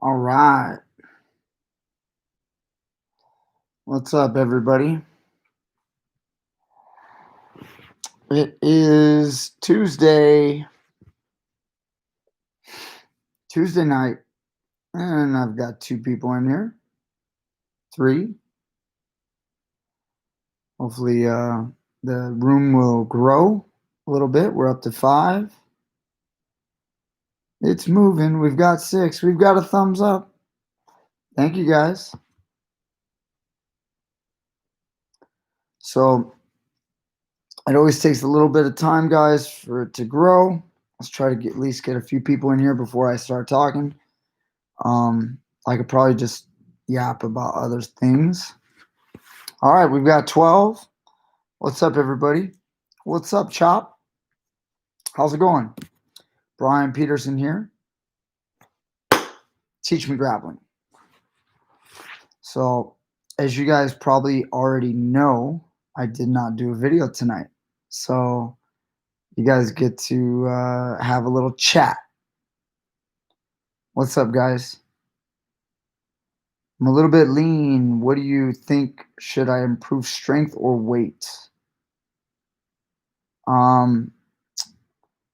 All right. What's up, everybody? It is Tuesday night, and I've got two people in here. Three. Hopefully, the room will grow a little bit. We're up to five. It's moving. We've got six. We've got a thumbs up. Thank you, guys. So, it always takes a little bit of time, guys, for it to grow. Let's try to at least get a few people in here before I start talking. I could probably just yap about other things. All right, we've got 12. What's up, everybody? What's up, Chop? How's it going? Brian Peterson here. Teach Me Grappling. So, as you guys probably already know, I did not do a video tonight. So, you guys get to have a little chat. What's up, guys? I'm a little bit lean. What do you think? Should I improve strength or weight?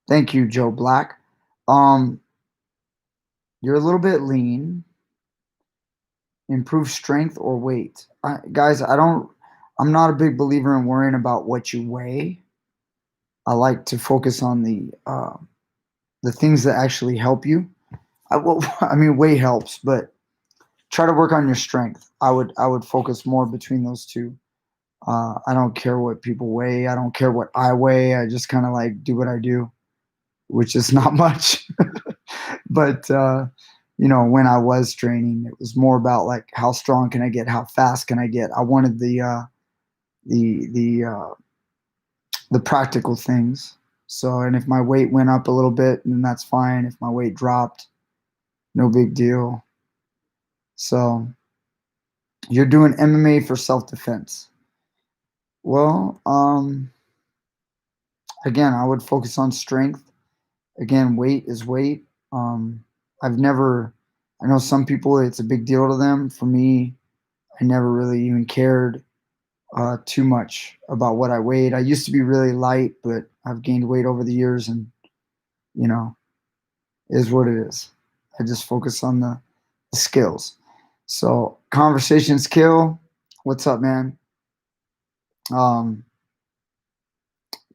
Thank you, Joe Black. Um, you're a little bit lean. Improve strength or weight. Guys, I'm not a big believer in worrying about what you weigh. I like to focus on the things that actually help you. I mean, weight helps, but try to work on your strength. I would focus more between those two. I don't care what people weigh. I don't care what I weigh. I just kind of like do what I do, which is not much. But when I was training, it was more about like how strong can I get, how fast can I get. I wanted the the uh, the practical things. So, and if my weight went up a little bit, then that's fine. If my weight dropped, no big deal. So, you're doing MMA for self defense. Well, again, I would focus on strength. Again, weight is weight. Um, I've never. I know some people it's a big deal to them. For me, I never really even cared too much about what I weighed. I used to be really light, but I've gained weight over the years, and you know, it is what it is. I just focus on the skills. So conversations kill. What's up, man? Um,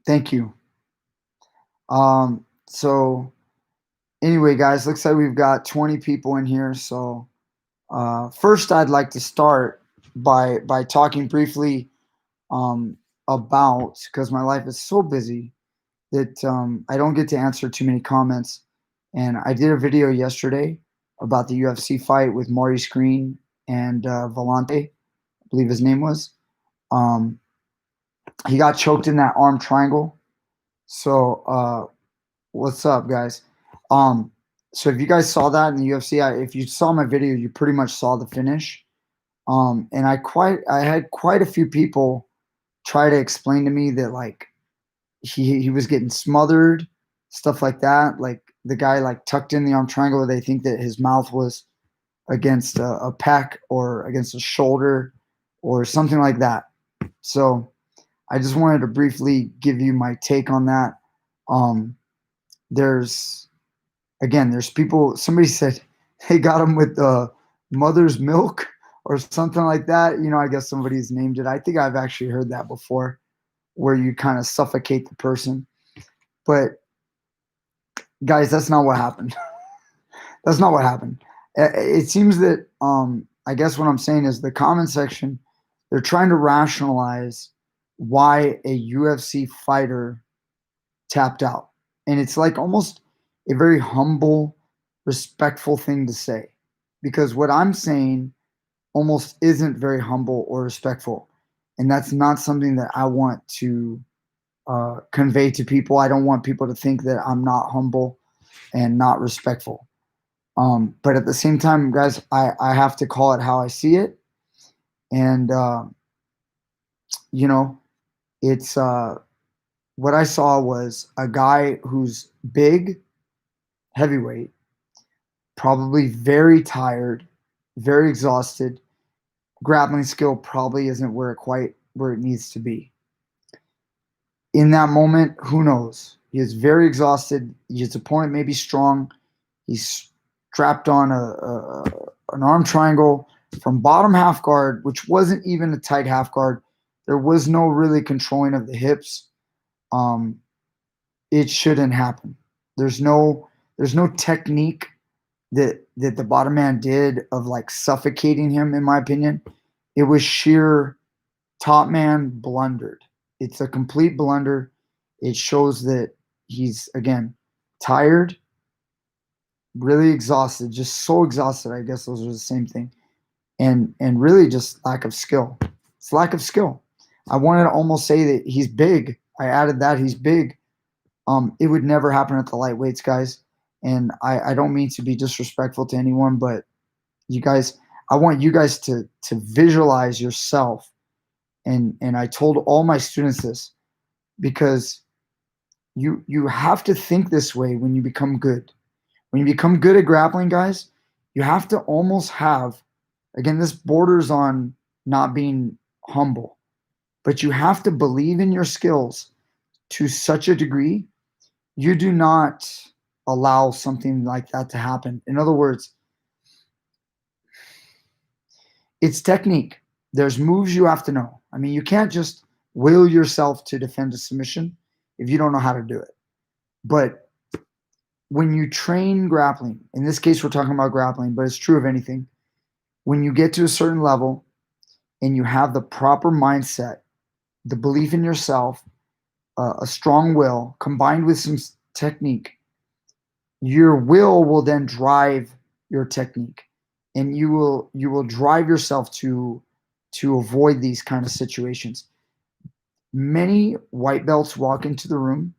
thank you. So anyway, guys, looks like we've got 20 people in here. So first, I'd like to start by talking briefly um, about because my life is so busy that I don't get to answer too many comments. And I did a video yesterday about the UFC fight with Maurice Green and Volante, I believe his name was. Um, he got choked in that arm triangle. So what's up, guys? Um, so if you guys saw that in the UFC, if you saw my video, you pretty much saw the finish. And I had quite a few people try to explain to me that like he was getting smothered, stuff like that. Like the guy like tucked in the arm triangle. They think that his mouth was against a pec or against a shoulder or something like that. So I just wanted to briefly give you my take on that. Um, there's there's people. Somebody said they got him with mother's milk or something like that. I guess somebody's named it. I think I've actually heard that before, where you kind of suffocate the person. But guys, that's not what happened. That's not what happened. It seems that I guess what I'm saying is the comment section, they're trying to rationalize why a UFC fighter tapped out. And it's like almost a very humble, respectful thing to say. Because what I'm saying almost isn't very humble or respectful. And that's not something that I want to convey to people. I don't want people to think that I'm not humble and not respectful. But at the same time, guys, I have to call it how I see it. And, you know, it's what I saw was a guy who's big, heavyweight, probably very tired, very exhausted. Grappling skill probably isn't quite where it needs to be. In that moment, who knows? He is very exhausted. His opponent may be strong. He's strapped on an arm triangle from bottom half guard, which wasn't even a tight half guard. There was no really controlling of the hips. It shouldn't happen. There's no technique that the bottom man did of like suffocating him, in my opinion. It was sheer top man blundered. It's a complete blunder. It shows that he's, again, tired, really exhausted, just so exhausted. I guess those are the same thing. And really just lack of skill. It's lack of skill. I wanted to almost say that he's big. I added that he's big. It would never happen at the lightweights, guys. And I don't mean to be disrespectful to anyone, but you guys, I want you guys to visualize yourself. And I told all my students this, because you have to think this way when you become good. When you become good at grappling, guys, you have to almost have, again, this borders on not being humble, but you have to believe in your skills to such a degree you do not allow something like that to happen. In other words, it's technique. There's moves you have to know. I mean, you can't just will yourself to defend a submission if you don't know how to do it. But when you train grappling, in this case, we're talking about grappling, but it's true of anything. When you get to a certain level and you have the proper mindset, the belief in yourself, a strong will combined with some technique, your will then drive your technique, and you will drive yourself to avoid these kind of situations. Many white belts walk into the room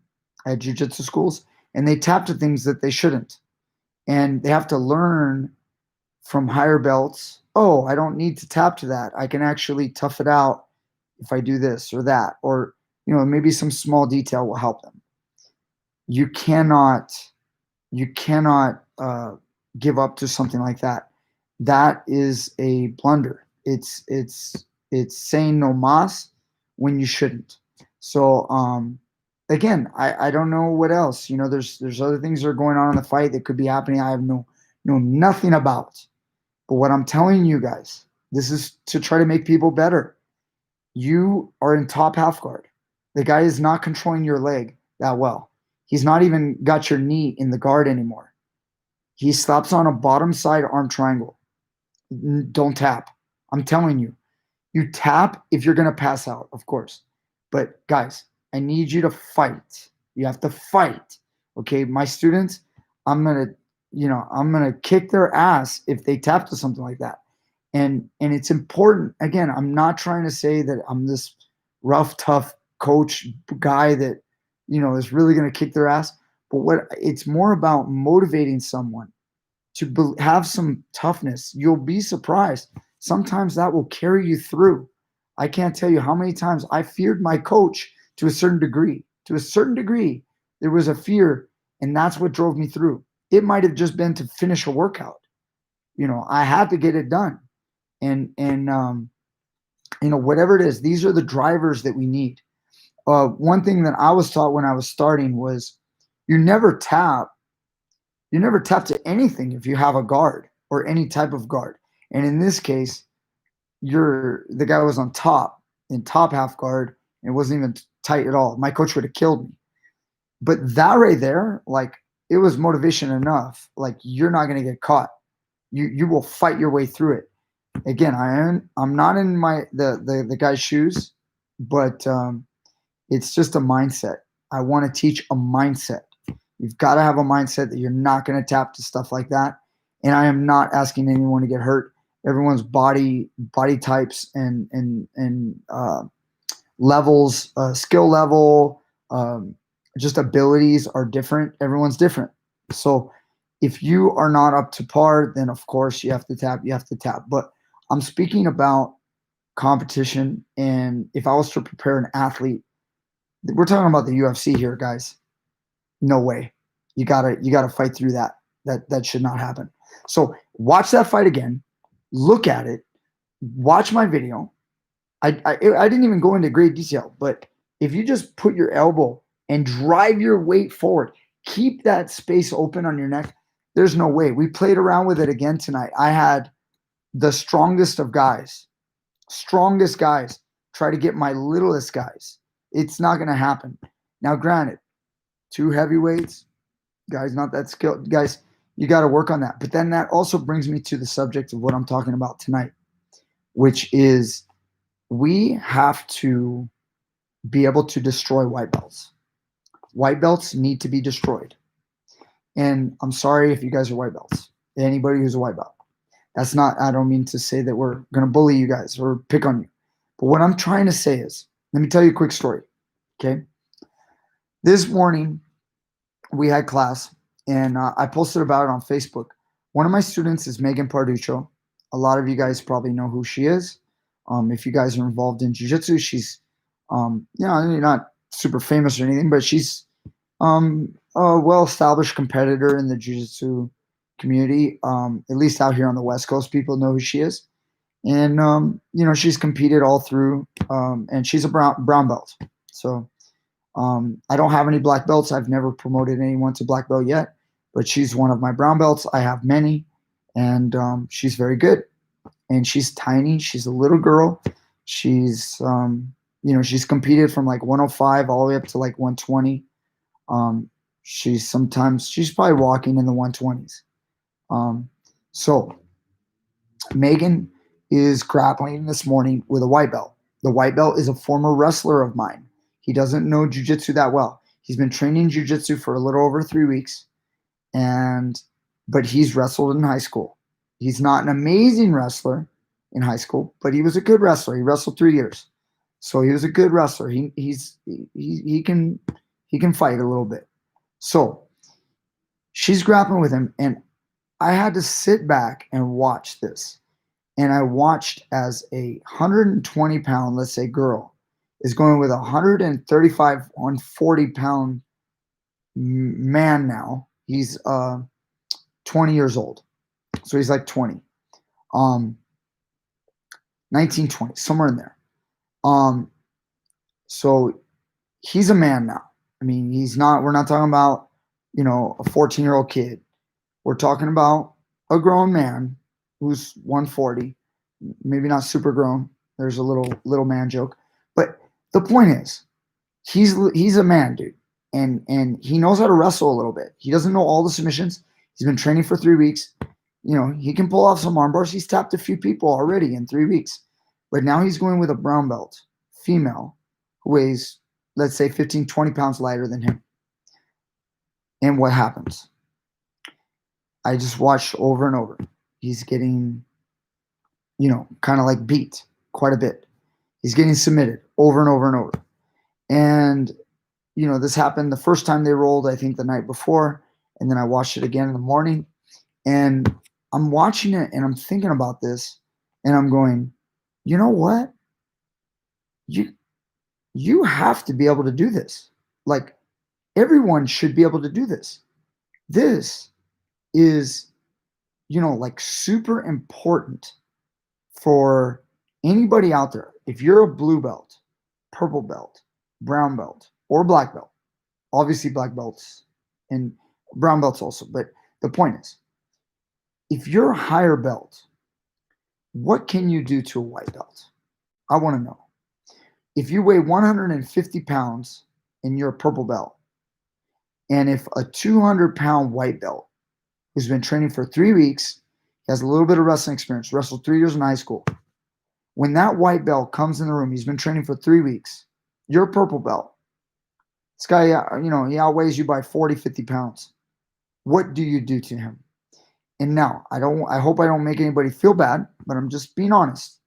at jiu-jitsu schools and they tap to things that they shouldn't, and they have to learn from higher belts. Oh, I don't need to tap to that. I can actually tough it out if I do this or that, or maybe some small detail will help them. You cannot give up to something like that. That is a blunder. It's saying no mas when you shouldn't. So again, I don't know what else. There's other things that are going on in the fight that could be happening. I have know nothing about. But what I'm telling you guys, this is to try to make people better. You are in top half guard. The guy is not controlling your leg that well. He's not even got your knee in the guard anymore. He slaps on a bottom side arm triangle. Don't tap. I'm telling you. You tap if you're going to pass out, of course. But guys, I need you to fight. You have to fight. Okay, my students, I'm going to kick their ass if they tap to something like that. And it's important. Again, I'm not trying to say that I'm this rough, tough coach guy that is really going to kick their ass. But it's more about motivating someone to have some toughness. You'll be surprised. Sometimes that will carry you through. I can't tell you how many times I feared my coach to a certain degree. To a certain degree, there was a fear, and that's what drove me through. It might have just been to finish a workout. I had to get it done. And whatever it is, these are the drivers that we need. One thing that I was taught when I was starting was you never tap to anything if you have a guard or any type of guard. And in this case, the guy was on top, in top half guard, and it wasn't even tight at all. My coach would have killed me. But that right there, like, it was motivation enough. Like, you're not going to get caught. You will fight your way through it. Again, I'm not in the guy's shoes, but it's just a mindset. I want to teach a mindset. You've got to have a mindset that you're not going to tap to stuff like that. And I am not asking anyone to get hurt. Everyone's body types and levels, skill level, just abilities are different. Everyone's different. So if you are not up to par, then of course you have to tap. But I'm speaking about competition. And if I was to prepare an athlete, we're talking about the UFC here, guys. No way. You gotta fight through that. That should not happen. So watch that fight again, look at it, watch my video. I didn't even go into great detail, but if you just put your elbow and drive your weight forward, keep that space open on your neck, there's no way. We played around with it again tonight. I had the strongest try to get my littlest guys. It's not going to happen. Now, granted, 2 heavyweights, guys, not that skilled. Guys, you got to work on that. But then that also brings me to the subject of what I'm talking about tonight, which is we have to be able to destroy white belts. White belts need to be destroyed. And I'm sorry if you guys are white belts. Anybody who's a white belt. That's not, I don't mean to say that we're going to bully you guys or pick on you. But what I'm trying to say is, let me tell you a quick story. Okay. This morning, we had class, and I posted about it on Facebook. One of my students is Megan Parduccio. A lot of you guys probably know who she is. If you guys are involved in jiu-jitsu, she's, not super famous or anything, but she's a well-established competitor in the jiu-jitsu community. At least out here on the West Coast, people know who she is. And, she's competed all through, and she's a brown belt. So I don't have any black belts. I've never promoted anyone to black belt yet, but she's one of my brown belts. I have many, and she's very good. And she's tiny. She's a little girl. She's, she's competed from like 105 all the way up to like 120. She's probably walking in the 120s. So Megan is grappling this morning with a white belt. The white belt is a former wrestler of mine. He doesn't know jiu-jitsu that well. He's been training jiu-jitsu for a little over 3 weeks, but he's wrestled in high school. He's not an amazing wrestler in high school, but he was a good wrestler. He wrestled 3 years. So he was a good wrestler. He can fight a little bit. So she's grappling with him, and I had to sit back and watch this. And I watched as a 120-pound, let's say, girl is going with a 135, 140-pound man now. He's 20 years old. So he's like 20. 19, 20, somewhere in there. So he's a man now. I mean, we're not talking about, a 14-year-old kid. We're talking about a grown man who's 140, maybe not super grown. There's a little man joke. But the point is, he's a man, dude. And he knows how to wrestle a little bit. He doesn't know all the submissions. He's been training for 3 weeks. He can pull off some arm bars. He's tapped a few people already in 3 weeks. But now he's going with a brown belt, female, who weighs, let's say, 15, 20 pounds lighter than him. And what happens? I just watched over and over. He's getting, kind of like beat quite a bit. He's getting submitted over and over and over. And, this happened the first time they rolled, I think the night before. And then I watched it again in the morning. And I'm watching it and I'm thinking about this. And I'm going, you know what? You have to be able to do this. Like, everyone should be able to do this. This is, like super important for anybody out there. If you're a blue belt, purple belt, brown belt, or black belt, obviously black belts and brown belts also. But the point is, if you're a higher belt, what can you do to a white belt? I want to know. If you weigh 150 pounds and you're a purple belt, and if a 200-pound white belt who's been training for 3 weeks, has a little bit of wrestling experience, wrestled 3 years in high school, when that white belt comes in the room, he's been training for 3 weeks, you're a purple belt. This guy, he outweighs you by 40, 50 pounds. What do you do to him? And now, I hope I don't make anybody feel bad, but I'm just being honest.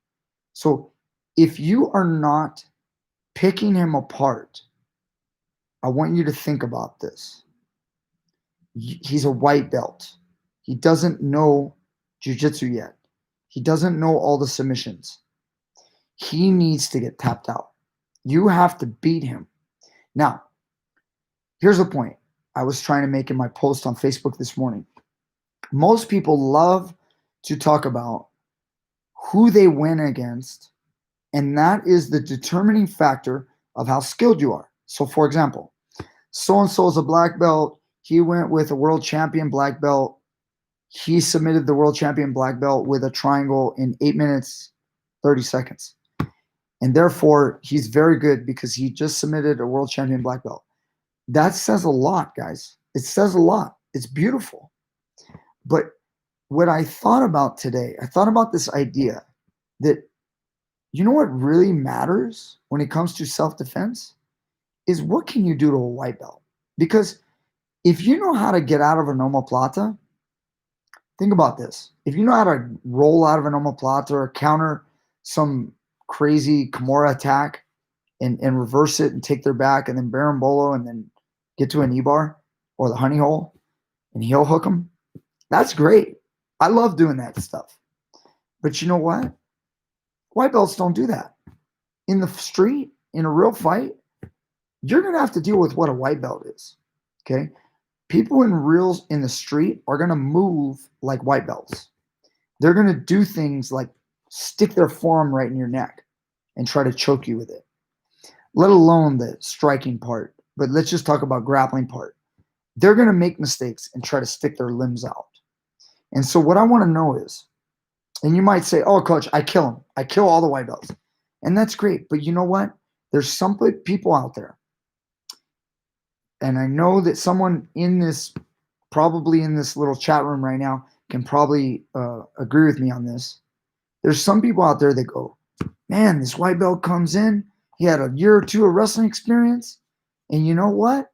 So if you are not picking him apart, I want you to think about this. He's a white belt. He doesn't know jiu-jitsu yet. He doesn't know all the submissions. He needs to get tapped out. You have to beat him. Now, here's the point I was trying to make in my post on Facebook this morning. Most people love to talk about who they win against, and that is the determining factor of how skilled you are. So, for example, so and so is a black belt. He went with a world champion black belt. He submitted the world champion black belt with a triangle in 8 minutes, 30 seconds. And therefore, he's very good because he just submitted a world champion black belt. That says a lot, guys. It says a lot. It's beautiful. But what I thought about today, I thought about this idea that, you know what really matters when it comes to self-defense is what can you do to a white belt? Because if you know how to get out of an omoplata, think about this. If you know how to roll out of an omoplata or counter some crazy Kimura attack and reverse it and take their back and then berimbolo and then get to an E-bar or the honey hole and heel hook them, that's great. I love doing that stuff. But you know what? White belts don't do that. In the street, in a real fight, you're going to have to deal with what a white belt is. Okay? People in the street are going to move like white belts. They're going to do things like stick their forearm right in your neck and try to choke you with it, let alone the striking part. But let's just talk about grappling part. They're going to make mistakes and try to stick their limbs out. And so what I want to know is, and you might say, oh, coach, I kill them. I kill all the white belts. And that's great. But you know what? There's some people out there. And I know that someone probably in this little chat room right now, can probably agree with me on this. There's some people out there that go, man, this white belt comes in. He had a year or two of wrestling experience. And you know what?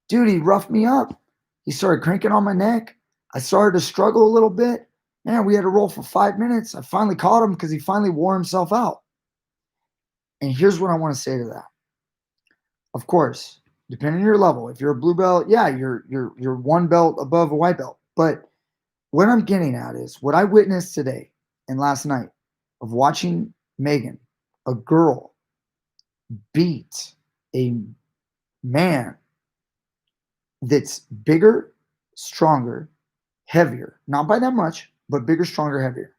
Dude, he roughed me up. He started cranking on my neck. I started to struggle a little bit. Man, we had to roll for 5 minutes. I finally caught him because he finally wore himself out. And here's what I want to say to that. Of course, depending on your level, if you're a blue belt, yeah, you're one belt above a white belt. But what I'm getting at is what I witnessed today and last night of watching Megan, a girl, beat a man that's bigger, stronger, heavier. Not by that much, but bigger, stronger, heavier.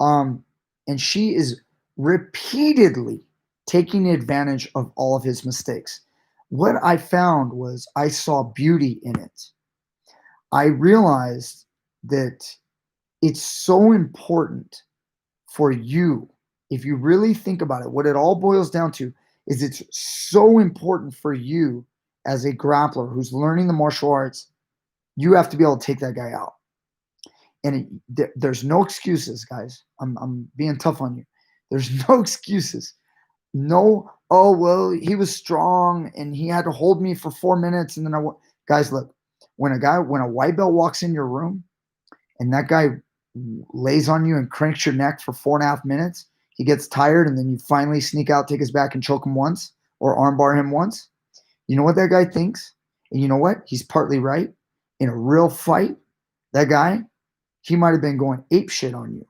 And she is repeatedly taking advantage of all of his mistakes. What I found was I saw beauty in it. I realized that it's so important for you, if you really think about it, what it all boils down to is it's so important for you as a grappler who's learning the martial arts. You have to be able to take that guy out. And there's no excuses, guys. I'm being tough on you. There's no excuses. No, oh, well, he was strong and he had to hold me for 4 minutes. And then guys, look, when a white belt walks in your room and that guy lays on you and cranks your neck for 4.5 minutes, he gets tired and then you finally sneak out, take his back and choke him once or armbar him once. You know what that guy thinks? And you know what? He's partly right. In a real fight, that guy, he might have been going apeshit on you.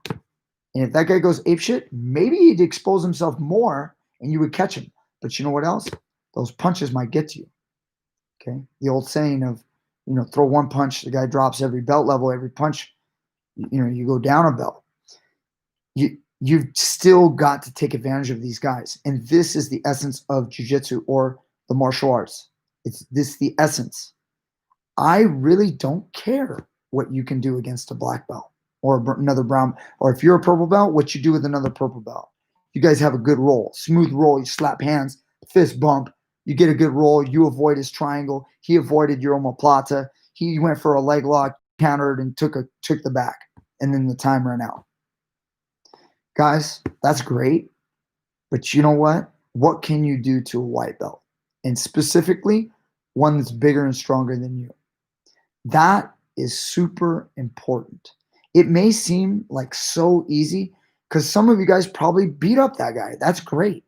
And if that guy goes apeshit, maybe he'd expose himself more and you would catch him. But you know what else? Those punches might get to you. Okay? The old saying of, throw one punch, the guy drops every belt level, every punch, you go down a belt. You've still got to take advantage of these guys. And this is the essence of jiu-jitsu or the martial arts. It's the essence. I really don't care what you can do against a black belt or another brown, or if you're a purple belt, what you do with another purple belt. You guys have a good roll, smooth roll. You slap hands, fist bump. You get a good roll. You avoid his triangle. He avoided your omoplata. He went for a leg lock, countered, and took the back. And then the time ran out. Guys, that's great. But you know what? What can you do to a white belt? And specifically, one that's bigger and stronger than you. That is super important. It may seem like so easy because some of you guys probably beat up that guy. That's great.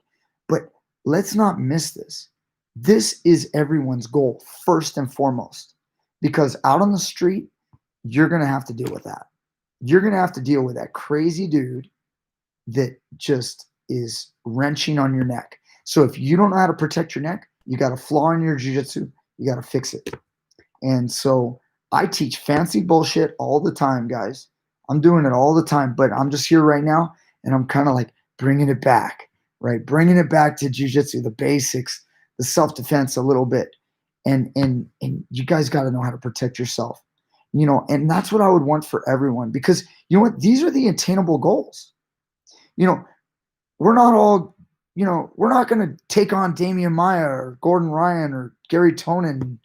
But let's not miss this. This is everyone's goal, first and foremost. Because out on the street, you're going to have to deal with that. You're going to have to deal with that crazy dude that just is wrenching on your neck. So if you don't know how to protect your neck, you got a flaw in your jiu-jitsu, you got to fix it. And so I teach fancy bullshit all the time, guys. I'm doing it all the time, but I'm just here right now and I'm kind of like bringing it back, right? Bringing it back to jujitsu, the basics, the self-defense a little bit. And you guys got to know how to protect yourself. And that's what I would want for everyone, because you know what? These are the attainable goals. You know, we're not all, we're not going to take on Damian Maia or Gordon Ryan or Gary Tonin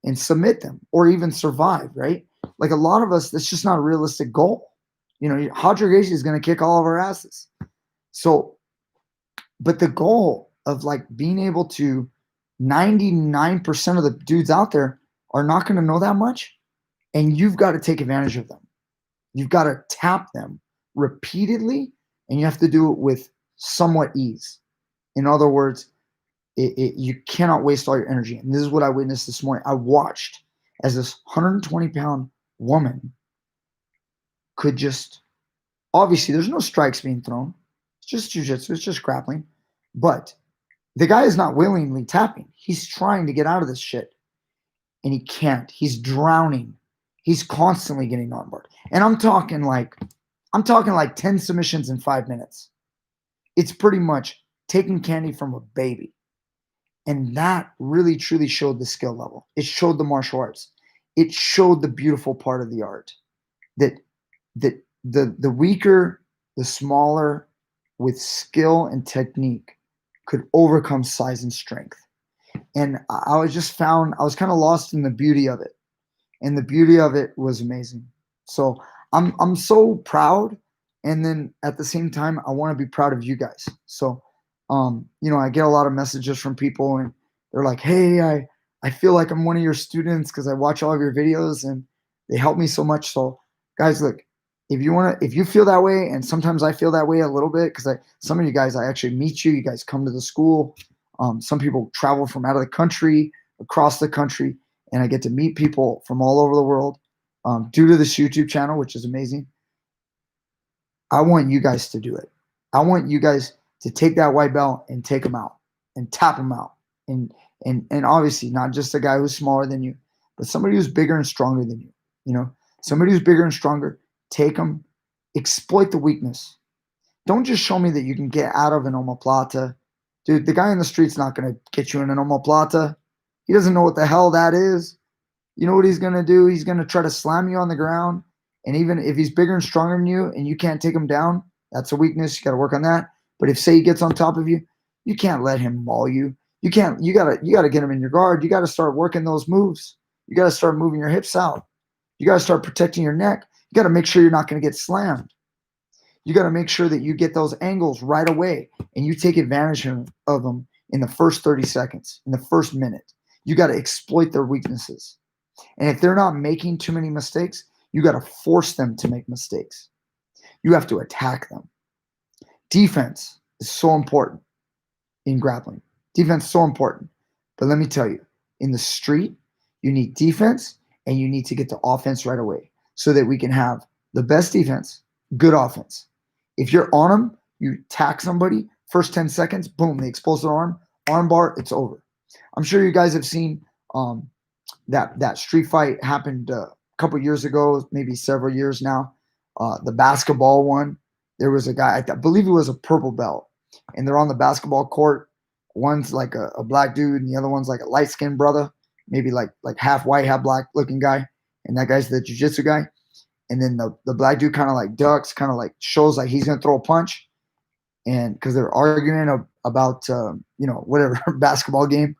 and submit them or even survive, right? Like a lot of us, that's just not a realistic goal. Roger Gacy is going to kick all of our asses. So, but the goal of like being able to 99% of the dudes out there are not going to know that much. And you've got to take advantage of them. You've got to tap them repeatedly, and you have to do it with somewhat ease. In other words, you cannot waste all your energy. And this is what I witnessed this morning. I watched as this 120-pound woman could just, obviously, there's no strikes being thrown. It's just jujitsu. It's just grappling. But the guy is not willingly tapping. He's trying to get out of this shit. And he can't. He's drowning. He's constantly getting armbarred. And I'm talking like 10 submissions in 5 minutes. It's pretty much taking candy from a baby. And that really, truly showed the skill level. It showed the martial arts. It showed the beautiful part of the art. That the weaker, the smaller, with skill and technique, could overcome size and strength. And I was kind of lost in the beauty of it. And the beauty of it was amazing. So I'm so proud. And then at the same time, I want to be proud of you guys. So, I get a lot of messages from people and they're like, hey, I feel like I'm one of your students because I watch all of your videos and they help me so much. So guys, look, if you feel that way, and sometimes I feel that way a little bit because some of you guys, I actually meet you guys come to the school. Some people travel from out of the country, across the country, and I get to meet people from all over the world due to this YouTube channel, which is amazing. I want you guys to do it. I want you guys to take that white belt and take them out and tap them out. And obviously not just a guy who's smaller than you, but somebody who's bigger and stronger than you. Somebody who's bigger and stronger, take them, exploit the weakness. Don't just show me that you can get out of an omoplata. Dude, the guy in the street's not going to get you in an omoplata. He doesn't know what the hell that is. You know what he's going to do? He's going to try to slam you on the ground. And even if he's bigger and stronger than you and you can't take him down, that's a weakness. You got to work on that. But if, say, he gets on top of you, you can't let him maul you. You got to get him in your guard. You got to start working those moves. You got to start moving your hips out. You got to start protecting your neck. You got to make sure you're not going to get slammed. You got to make sure that you get those angles right away and you take advantage of them in the first 30 seconds, in the first minute. You got to exploit their weaknesses. And if they're not making too many mistakes, you got to force them to make mistakes. You have to attack them. Defense is so important in grappling. Defense is so important. But let me tell you, in the street, you need defense and you need to get to offense right away so that we can have the best defense, good offense. If you're on them, you attack somebody, first 10 seconds, boom, they expose their arm bar, it's over. I'm sure you guys have seen that street fight happened a couple years ago, maybe several years now. The basketball one, there was a guy, I believe he was a purple belt, and they're on the basketball court. One's like a black dude, and the other one's like a light-skinned brother, maybe like half white, half black looking guy, and that guy's the jiu-jitsu guy. And then the black dude kind of like ducks, kind of like shows like he's gonna throw a punch, and because they're arguing about whatever basketball game,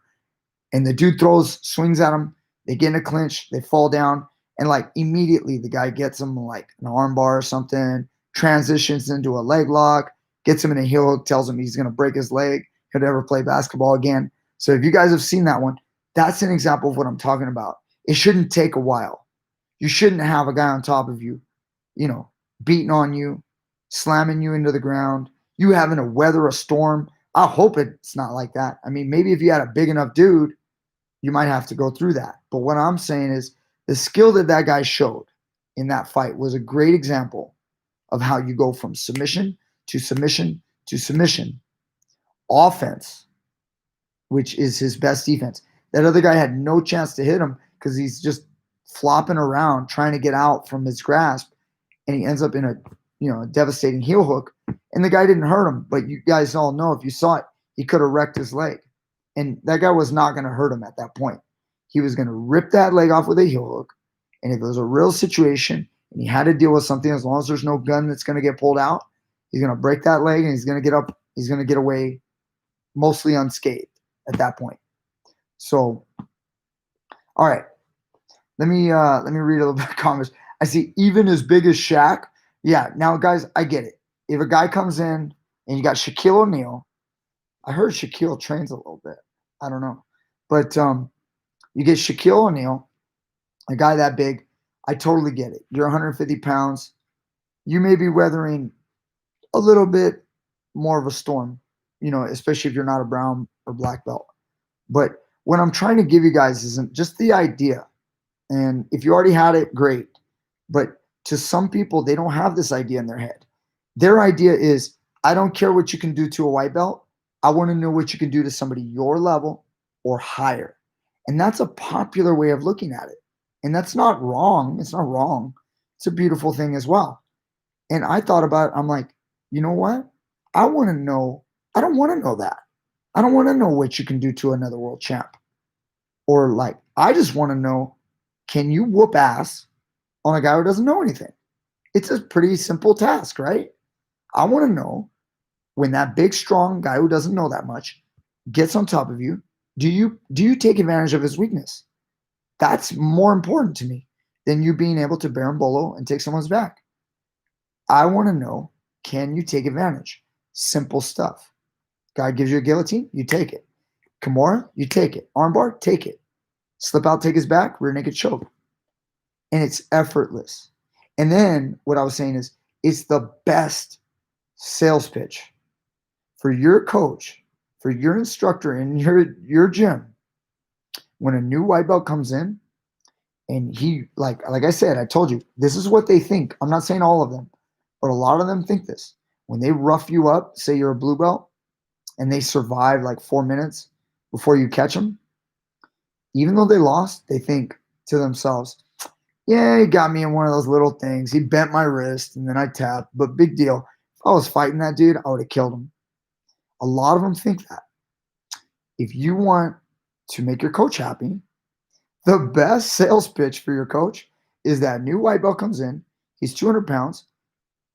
and the dude swings at him. They get in a clinch, they fall down, and like immediately the guy gets him like an arm bar or something, transitions into a leg lock, gets him in a heel hook, tells him he's gonna break his leg, he'll never play basketball again. So if you guys have seen that one, that's an example of what I'm talking about. It shouldn't take a while. You shouldn't have a guy on top of you, beating on you, slamming you into the ground, you having to weather a storm. I hope it's not like that. I mean, maybe if you had a big enough dude, you might have to go through that. But what I'm saying is the skill that guy showed in that fight was a great example of how you go from submission to submission to submission. Offense, which is his best defense. That other guy had no chance to hit him because he's just flopping around trying to get out from his grasp, and he ends up in a devastating heel hook. And the guy didn't hurt him, but you guys all know, if you saw it, he could have wrecked his leg. And that guy was not going to hurt him at that point. He was going to rip that leg off with a heel hook. And if it was a real situation and he had to deal with something, as long as there's no gun that's going to get pulled out, he's going to break that leg and he's going to get up. He's going to get away mostly unscathed at that point. So, all right. Let me read a little bit of comments. I see even as big as Shaq. Yeah, now guys, I get it. If a guy comes in and you got Shaquille O'Neal, I heard Shaquille trains a little bit. I don't know. But you get Shaquille O'Neal, a guy that big, I totally get it. You're 150 pounds. You may be weathering a little bit more of a storm, especially if you're not a brown or black belt. But what I'm trying to give you guys isn't just the idea. And if you already had it, great. But to some people, they don't have this idea in their head. Their idea is, I don't care what you can do to a white belt. I want to know what you can do to somebody your level or higher. And that's a popular way of looking at it. And that's not wrong. It's not wrong. It's a beautiful thing as well. And I thought about it. I'm like, you know what? I want to know. I don't want to know that. I don't want to know what you can do to another world champ. Or like, I just want to know, can you whoop ass on a guy who doesn't know anything? It's a pretty simple task, right? I want to know, when that big, strong guy who doesn't know that much gets on top of you, do you take advantage of his weakness? That's more important to me than you being able to berimbolo and take someone's back. I want to know, can you take advantage? Simple stuff. Guy gives you a guillotine, you take it. Kimura, you take it. Armbar, take it. Slip out, take his back, rear naked choke. And it's effortless. And then what I was saying is, it's the best sales pitch for your coach, for your instructor in your gym. When a new white belt comes in, and he, like I said, I told you, this is what they think. I'm not saying all of them, but a lot of them think this. When they rough you up, say you're a blue belt, and they survive like 4 minutes before you catch them, even though they lost, they think to themselves, yeah, he got me in one of those little things. He bent my wrist, and then I tapped, but big deal. If I was fighting that dude, I would have killed him. A lot of them think that. If you want to make your coach happy, the best sales pitch for your coach is that new white belt comes in. He's 200 pounds.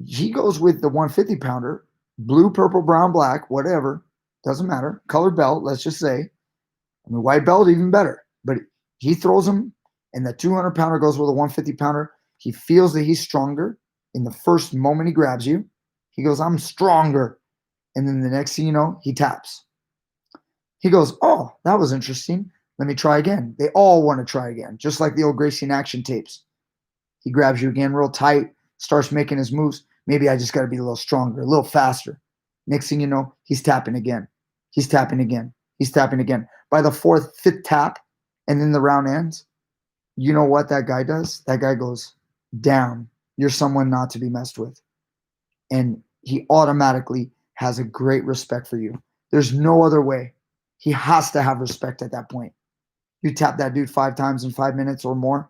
He goes with the 150 pounder, blue, purple, brown, black, whatever. Doesn't matter. Colored belt, let's just say. I mean, white belt, even better. But he throws him, and the 200 pounder goes with a 150 pounder. He feels that he's stronger. In the first moment he grabs you, he goes, I'm stronger. And then the next thing you know, he taps. He goes, oh, that was interesting. Let me try again. They all want to try again, just like the old Gracie in action tapes. He grabs you again real tight, starts making his moves. Maybe I just got to be a little stronger, a little faster. Next thing you know, he's tapping again. He's tapping again. He's tapping again. By the fourth, fifth tap, and then the round ends, you know what that guy does? That guy goes, down. You're someone not to be messed with. And he automatically has a great respect for you. There's no other way. He has to have respect at that point. You tap that dude 5 times in 5 minutes or more,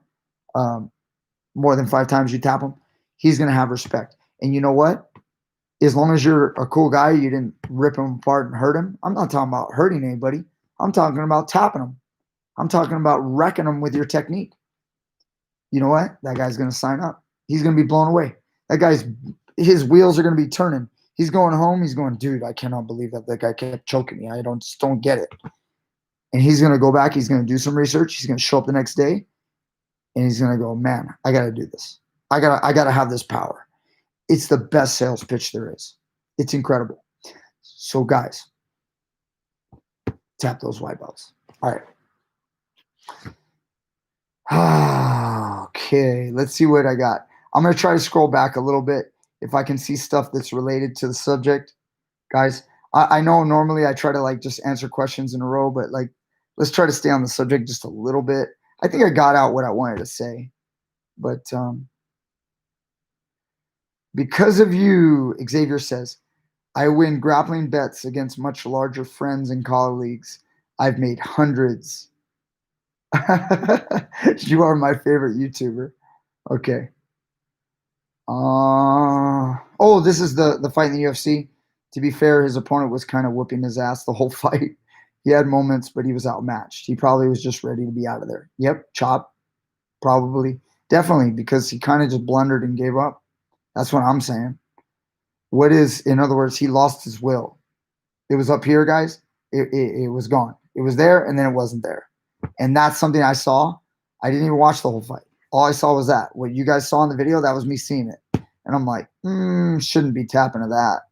more than 5 times you tap him, he's going to have respect. And you know what? As long as you're a cool guy, you didn't rip him apart and hurt him. I'm not talking about hurting anybody. I'm talking about tapping him. I'm talking about wrecking him with your technique. You know what? That guy's going to sign up. He's going to be blown away. His wheels are going to be turning. He's going home. He's going, dude, I cannot believe that guy kept choking me. I just don't get it. And he's going to go back. He's going to do some research. He's going to show up the next day, and he's going to go, man, I got to do this. I got to have this power. It's the best sales pitch there is. It's incredible. So guys, tap those white belts. All right. Okay, let's see what I got. I'm going to try to scroll back a little bit if I can see stuff that's related to the subject. Guys, I know normally I try to like just answer questions in a row, but like let's try to stay on the subject just a little bit. I think I got out what I wanted to say. But because of you, Xavier says, I win grappling bets against much larger friends and colleagues. I've made hundreds. You are my favorite YouTuber. Okay. Oh, this is the fight in the UFC. To be fair, his opponent was kind of whooping his ass the whole fight. He had moments, but he was outmatched. He probably was just ready to be out of there. Yep, chop, probably. Definitely, because he kind of just blundered and gave up. That's what I'm saying. What is, in other words, he lost his will. It was up here, guys. It was gone. It was there, and then it wasn't there. And that's something I saw. I didn't even watch the whole fight. All I saw was that. What you guys saw in the video, that was me seeing it. And I'm like, shouldn't be tapping to that.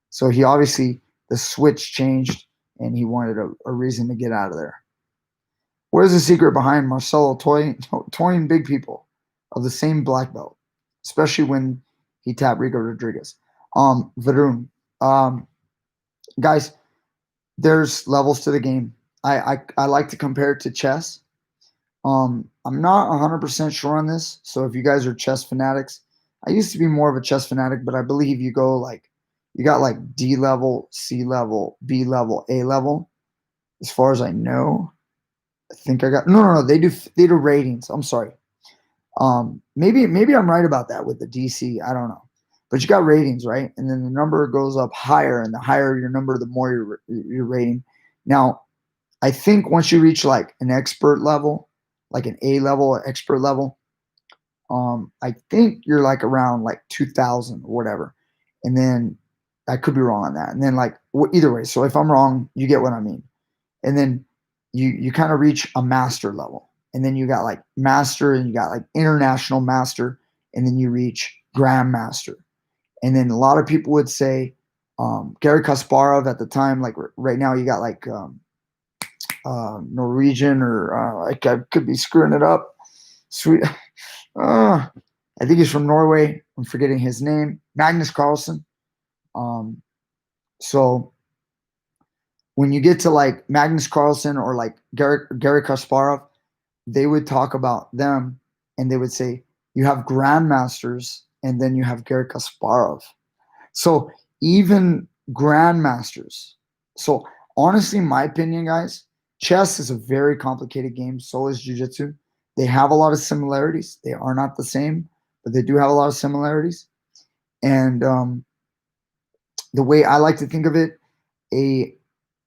So he obviously, the switch changed, and he wanted a reason to get out of there. What is the secret behind Marcelo toying big people of the same black belt, especially when he tapped Rico Rodriguez? Varun. Guys, there's levels to the game. I like to compare it to chess. I'm not 100% sure on this. So if you guys are chess fanatics, I used to be more of a chess fanatic, but I believe you go like, you got like D level, C level, B level, A level. As far as I know, I think I got, no. They do ratings. I'm sorry. Maybe I'm right about that with the DC. I don't know. But you got ratings, right? And then the number goes up higher, and the higher your number, the more your rating. Now, I think once you reach like an expert level, like an A level or expert level, I think you're like around like 2000 or whatever. And then I could be wrong on that. And then like either way, so if I'm wrong, you get what I mean. And then you kind of reach a master level. And then you got like master, and you got like international master, and then you reach grandmaster. And then a lot of people would say Gary Kasparov at the time, like right now you got like Norwegian, or I could be screwing it up. Sweet. I think he's from Norway. I'm forgetting his name. Magnus Carlsen. So when you get to like Magnus Carlsen or like Gary Kasparov, they would talk about them, and they would say, you have grandmasters, and then you have Gary Kasparov. So even grandmasters. So honestly, in my opinion, guys, chess is a very complicated game. So is jiu-jitsu. They have a lot of similarities. They are not the same, but they do have a lot of similarities. And the way I like to think of it, a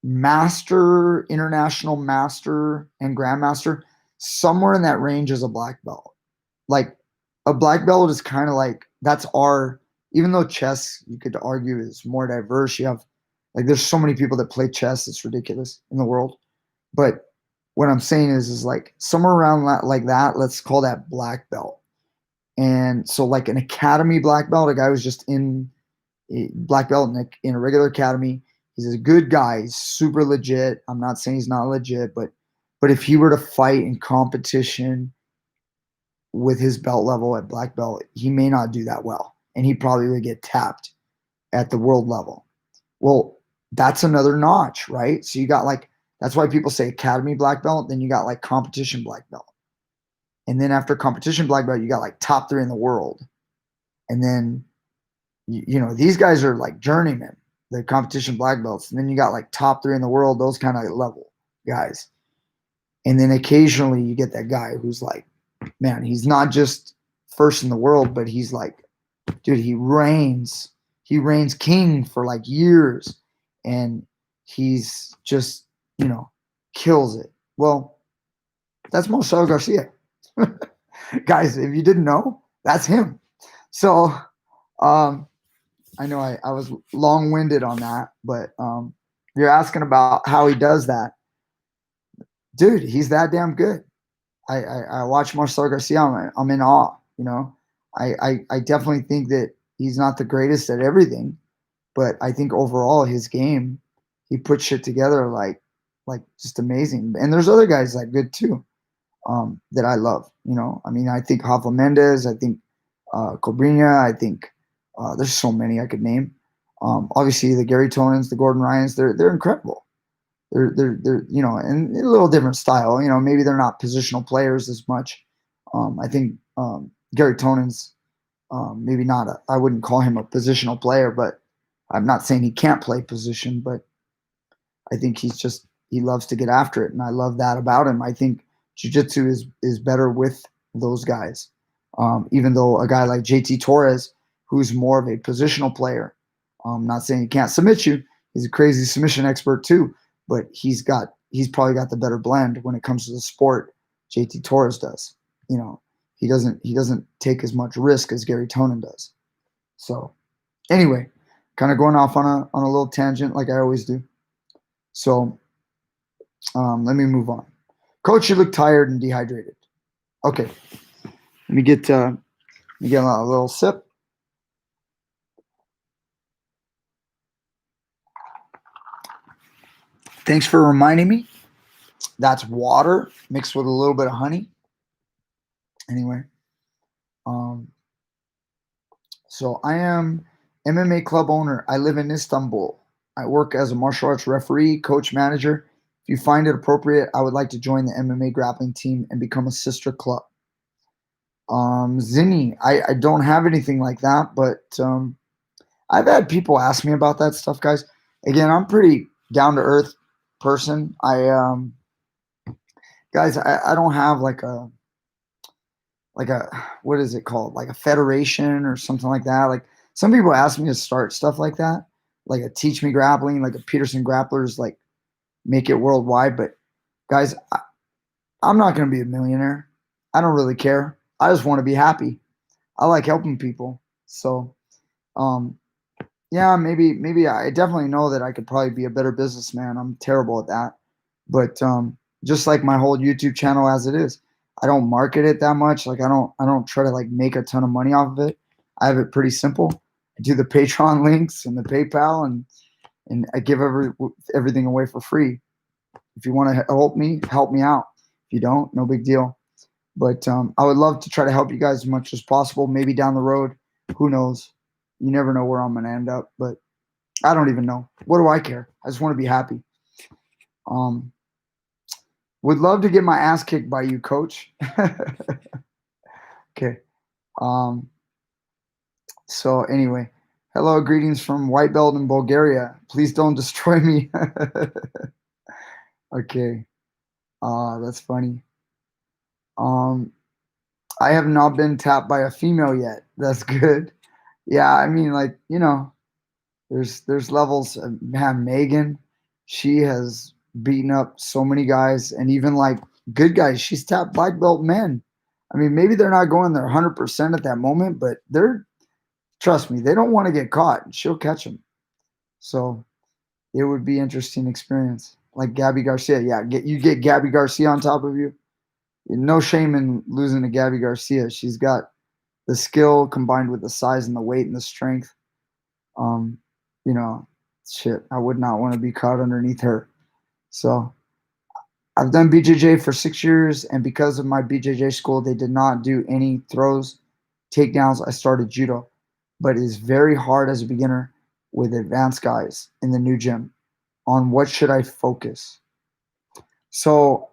master, international master, and grandmaster, somewhere in that range is a black belt. Like a black belt is kind of like, that's our, even though chess, you could argue, is more diverse. You have, like, there's so many people that play chess, it's ridiculous in the world. But what I'm saying is like somewhere around that, like that, let's call that black belt. And so like an academy black belt, a guy who's just in a black belt in a regular academy, he's a good guy. He's super legit. I'm not saying he's not legit, but if he were to fight in competition with his belt level at black belt, he may not do that well, and he probably would get tapped at the world level. Well, that's another notch, right? So you got like, that's why people say academy black belt. Then you got like competition black belt, and then after competition black belt, you got like top 3 in the world, and then you know these guys are like journeymen, the competition black belts, and then you got like top 3 in the world, those kind of level guys. And then occasionally you get that guy who's like, man, he's not just first in the world, but he's like, dude, he reigns king for like years, and he's just, kills it. Well, that's Marcelo Garcia. Guys, if you didn't know, that's him. So I know I was long-winded on that, but you're asking about how he does that. Dude, he's that damn good. I watch Marcelo Garcia. I'm in awe. I definitely think that he's not the greatest at everything, but I think overall his game, he puts shit together like just amazing. And there's other guys that good too, that I love. I mean, I think Rafa Mendes, I think Cobrinha, I think there's so many I could name. Obviously the Gary Tonins, the Gordon Ryans, they're incredible. They're and a little different style. Maybe they're not positional players as much. I think Gary Tonins, maybe not. I wouldn't call him a positional player, but I'm not saying he can't play position. But I think he loves to get after it, and I love that about him. I think jiu-jitsu is better with those guys. Even though a guy like JT Torres, who's more of a positional player, not saying he can't submit you, he's a crazy submission expert too, but he's probably got the better blend when it comes to the sport. JT Torres does. You know, he doesn't take as much risk as Gary Tonin does. So anyway, kind of going off on a little tangent like I always do. So let me move on. Coach, you look tired and dehydrated. Okay, let me get a little sip. Thanks for reminding me. That's water mixed with a little bit of honey. Anyway, so I am MMA club owner. I live in Istanbul. I work as a martial arts referee, coach, manager. If you find it appropriate, I would like to join the MMA Grappling Team and become a sister club. Zinni, I don't have anything like that, but I've had people ask me about that stuff, guys. Again, I'm pretty down to earth person. Guys, I don't have like a what is it called? Like a federation or something like that. Like some people ask me to start stuff like that, like a TeachMeGrappling, like a Peterson Grapplers, like make it worldwide. But guys, I'm not going to be a millionaire. I don't really care. I just want to be happy. I like helping people. So, yeah, maybe I definitely know that I could probably be a better businessman. I'm terrible at that. But just like my whole YouTube channel as it is, I don't market it that much. Like I don't try to like make a ton of money off of it. I have it pretty simple. I do the Patreon links and the PayPal, and I give everything away for free. If you want to help me out. If you don't, no big deal. But I would love to try to help you guys as much as possible. Maybe down the road, who knows? You never know where I'm going to end up, but I don't even know. What do I care? I just want to be happy. Would love to get my ass kicked by you, coach. Okay. So anyway, hello, greetings from White Belt in Bulgaria. Please don't destroy me. Okay. That's funny. I have not been tapped by a female yet. That's good. Yeah, I mean, like, you know, there's levels. Man, Megan, she has beaten up so many guys, and even like good guys. She's tapped black belt men. I mean, maybe they're not going there 100% at that moment, but trust me, they don't want to get caught. She'll catch them. So it would be interesting experience. Like Gabby Garcia. Yeah, you get Gabby Garcia on top of you. No shame in losing to Gabby Garcia. She's got the skill combined with the size and the weight and the strength. You know, shit, I would not want to be caught underneath her. So I've done BJJ for 6 years, and because of my BJJ school, they did not do any throws, takedowns. I started judo, but it is very hard as a beginner with advanced guys in the new gym. On what should I focus? So,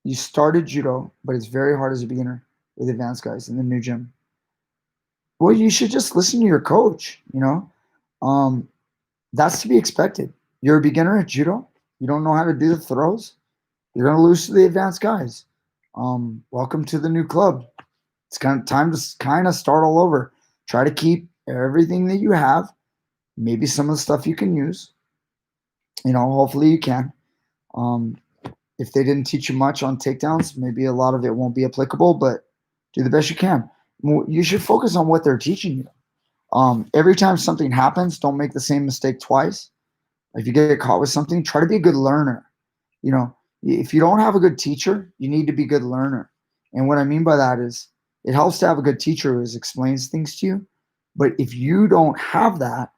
you started judo, but it's very hard as a beginner with advanced guys in the new gym. Well, you should just listen to your coach, you know. That's to be expected. You're a beginner at judo. You don't know how to do the throws. You're going to lose to the advanced guys. Welcome to the new club. It's kind of time to kind of start all over. Try to keep everything that you have. Maybe some of the stuff you can use. You know, hopefully you can. If they didn't teach you much on takedowns, maybe a lot of it won't be applicable, but do the best you can. You should focus on what they're teaching you. Every time something happens, don't make the same mistake twice. If you get caught with something, try to be a good learner. You know, if you don't have a good teacher, you need to be a good learner. And what I mean by that is it helps to have a good teacher who explains things to you. But if you don't have that,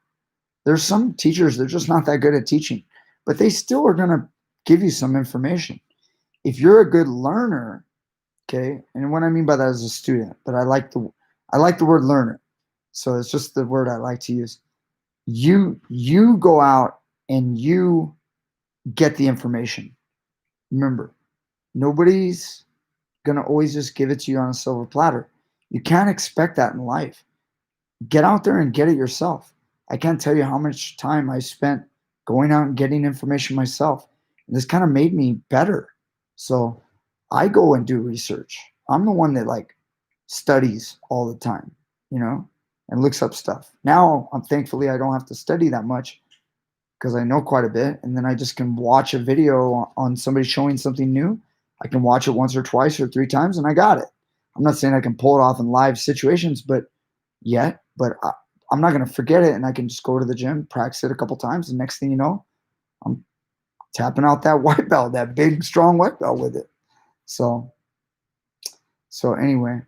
there's some teachers, they're just not that good at teaching, but they still are going to give you some information. If you're a good learner, okay, and what I mean by that is a student, but I like the word learner. So it's just the word I like to use. You go out and you get the information. Remember, nobody's going to always just give it to you on a silver platter. You can't expect that in life. Get out there and get it yourself. I can't tell you how much time I spent going out and getting information myself. And this kind of made me better. So I go and do research. I'm the one that like studies all the time, and looks up stuff. Now thankfully I don't have to study that much because I know quite a bit, and then I just can watch a video on somebody showing something new. I can watch it once or twice or 3 times, and I got it. I'm not saying I can pull it off in live situations, but I'm not going to forget it, and I can just go to the gym, practice it a couple times, and next thing you know, I'm tapping out that white belt, that big, strong white belt with it. So anyway,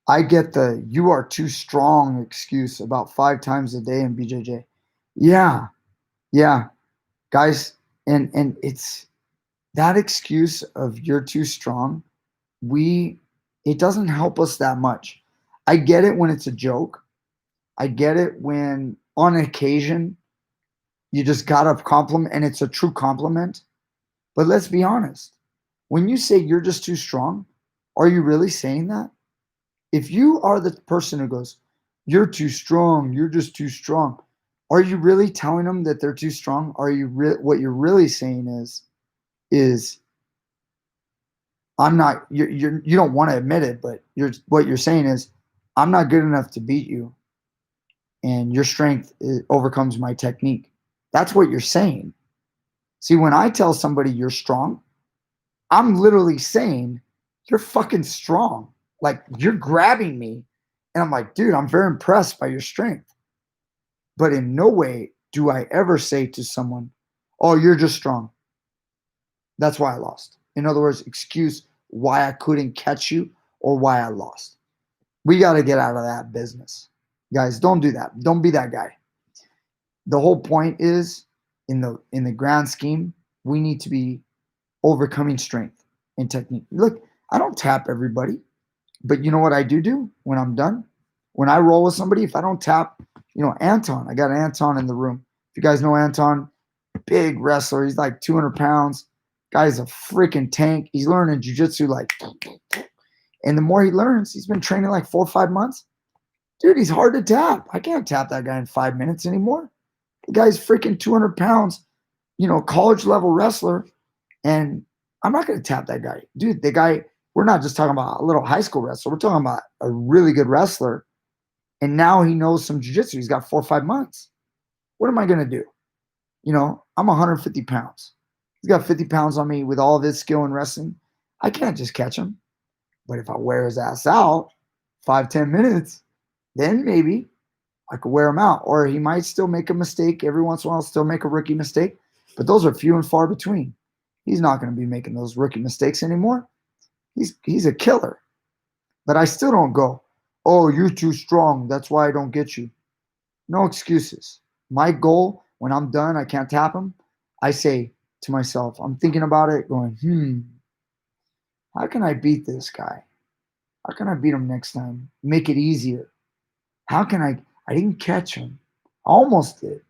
I get the "you are too strong" excuse about 5 times a day in BJJ. Yeah, yeah, guys, and it's that excuse of "you're too strong." It doesn't help us that much. I get it when it's a joke. I get it when on occasion you just got a compliment and it's a true compliment. But let's be honest. When you say you're just too strong, are you really saying that? If you are the person who goes, "You're too strong, you're just too strong," are you really telling them that they're too strong? Are you what you're really saying is I'm not you don't want to admit it, but what you're saying is I'm not good enough to beat you, and your strength overcomes my technique. That's what you're saying. See, when I tell somebody you're strong, I'm literally saying you're fucking strong. Like you're grabbing me, and I'm like, dude, I'm very impressed by your strength. But in no way do I ever say to someone, "Oh, you're just strong. That's why I lost." In other words, excuse why I couldn't catch you or why I lost. We got to get out of that business. Guys, don't do that. Don't be that guy. The whole point is in the grand scheme, we need to be overcoming strength and technique. Look, I don't tap everybody, but you know what I do when I'm done? When I roll with somebody, if I don't tap, Anton, I got Anton in the room. If you guys know Anton, big wrestler. He's like 200 pounds. Guy's a freaking tank. He's learning jujitsu and the more he learns, he's been training like 4 or 5 months. Dude, he's hard to tap. I can't tap that guy in 5 minutes anymore. The guy's freaking 200 pounds, college level wrestler. And I'm not going to tap that guy. Dude, the guy, we're not just talking about a little high school wrestler. We're talking about a really good wrestler. And now he knows some jiu-jitsu. He's got 4 or 5 months. What am I going to do? I'm 150 pounds. He's got 50 pounds on me with all of his skill in wrestling. I can't just catch him. But if I wear his ass out 5, 10 minutes, then maybe I could wear him out. Or he might still make a mistake. Every once in a while, still make a rookie mistake. But those are few and far between. He's not going to be making those rookie mistakes anymore. He's a killer. But I still don't go, "Oh, you're too strong. That's why I don't get you." No excuses. My goal, when I'm done, I can't tap him. I say to myself, I'm thinking about it, going, how can I beat this guy? How can I beat him next time? Make it easier. How can I didn't catch him. I almost did.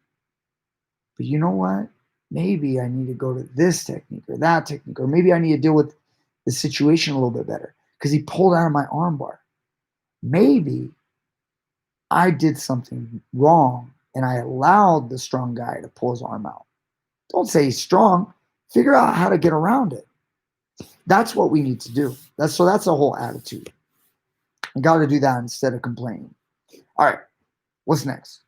But you know what? Maybe I need to go to this technique or that technique, or maybe I need to deal with the situation a little bit better because he pulled out of my armbar. Maybe I did something wrong and I allowed the strong guy to pull his arm out. Don't say he's strong. Figure out how to get around it. That's what we need to do. That's the whole attitude. I got to do that instead of complaining. All right. What's next?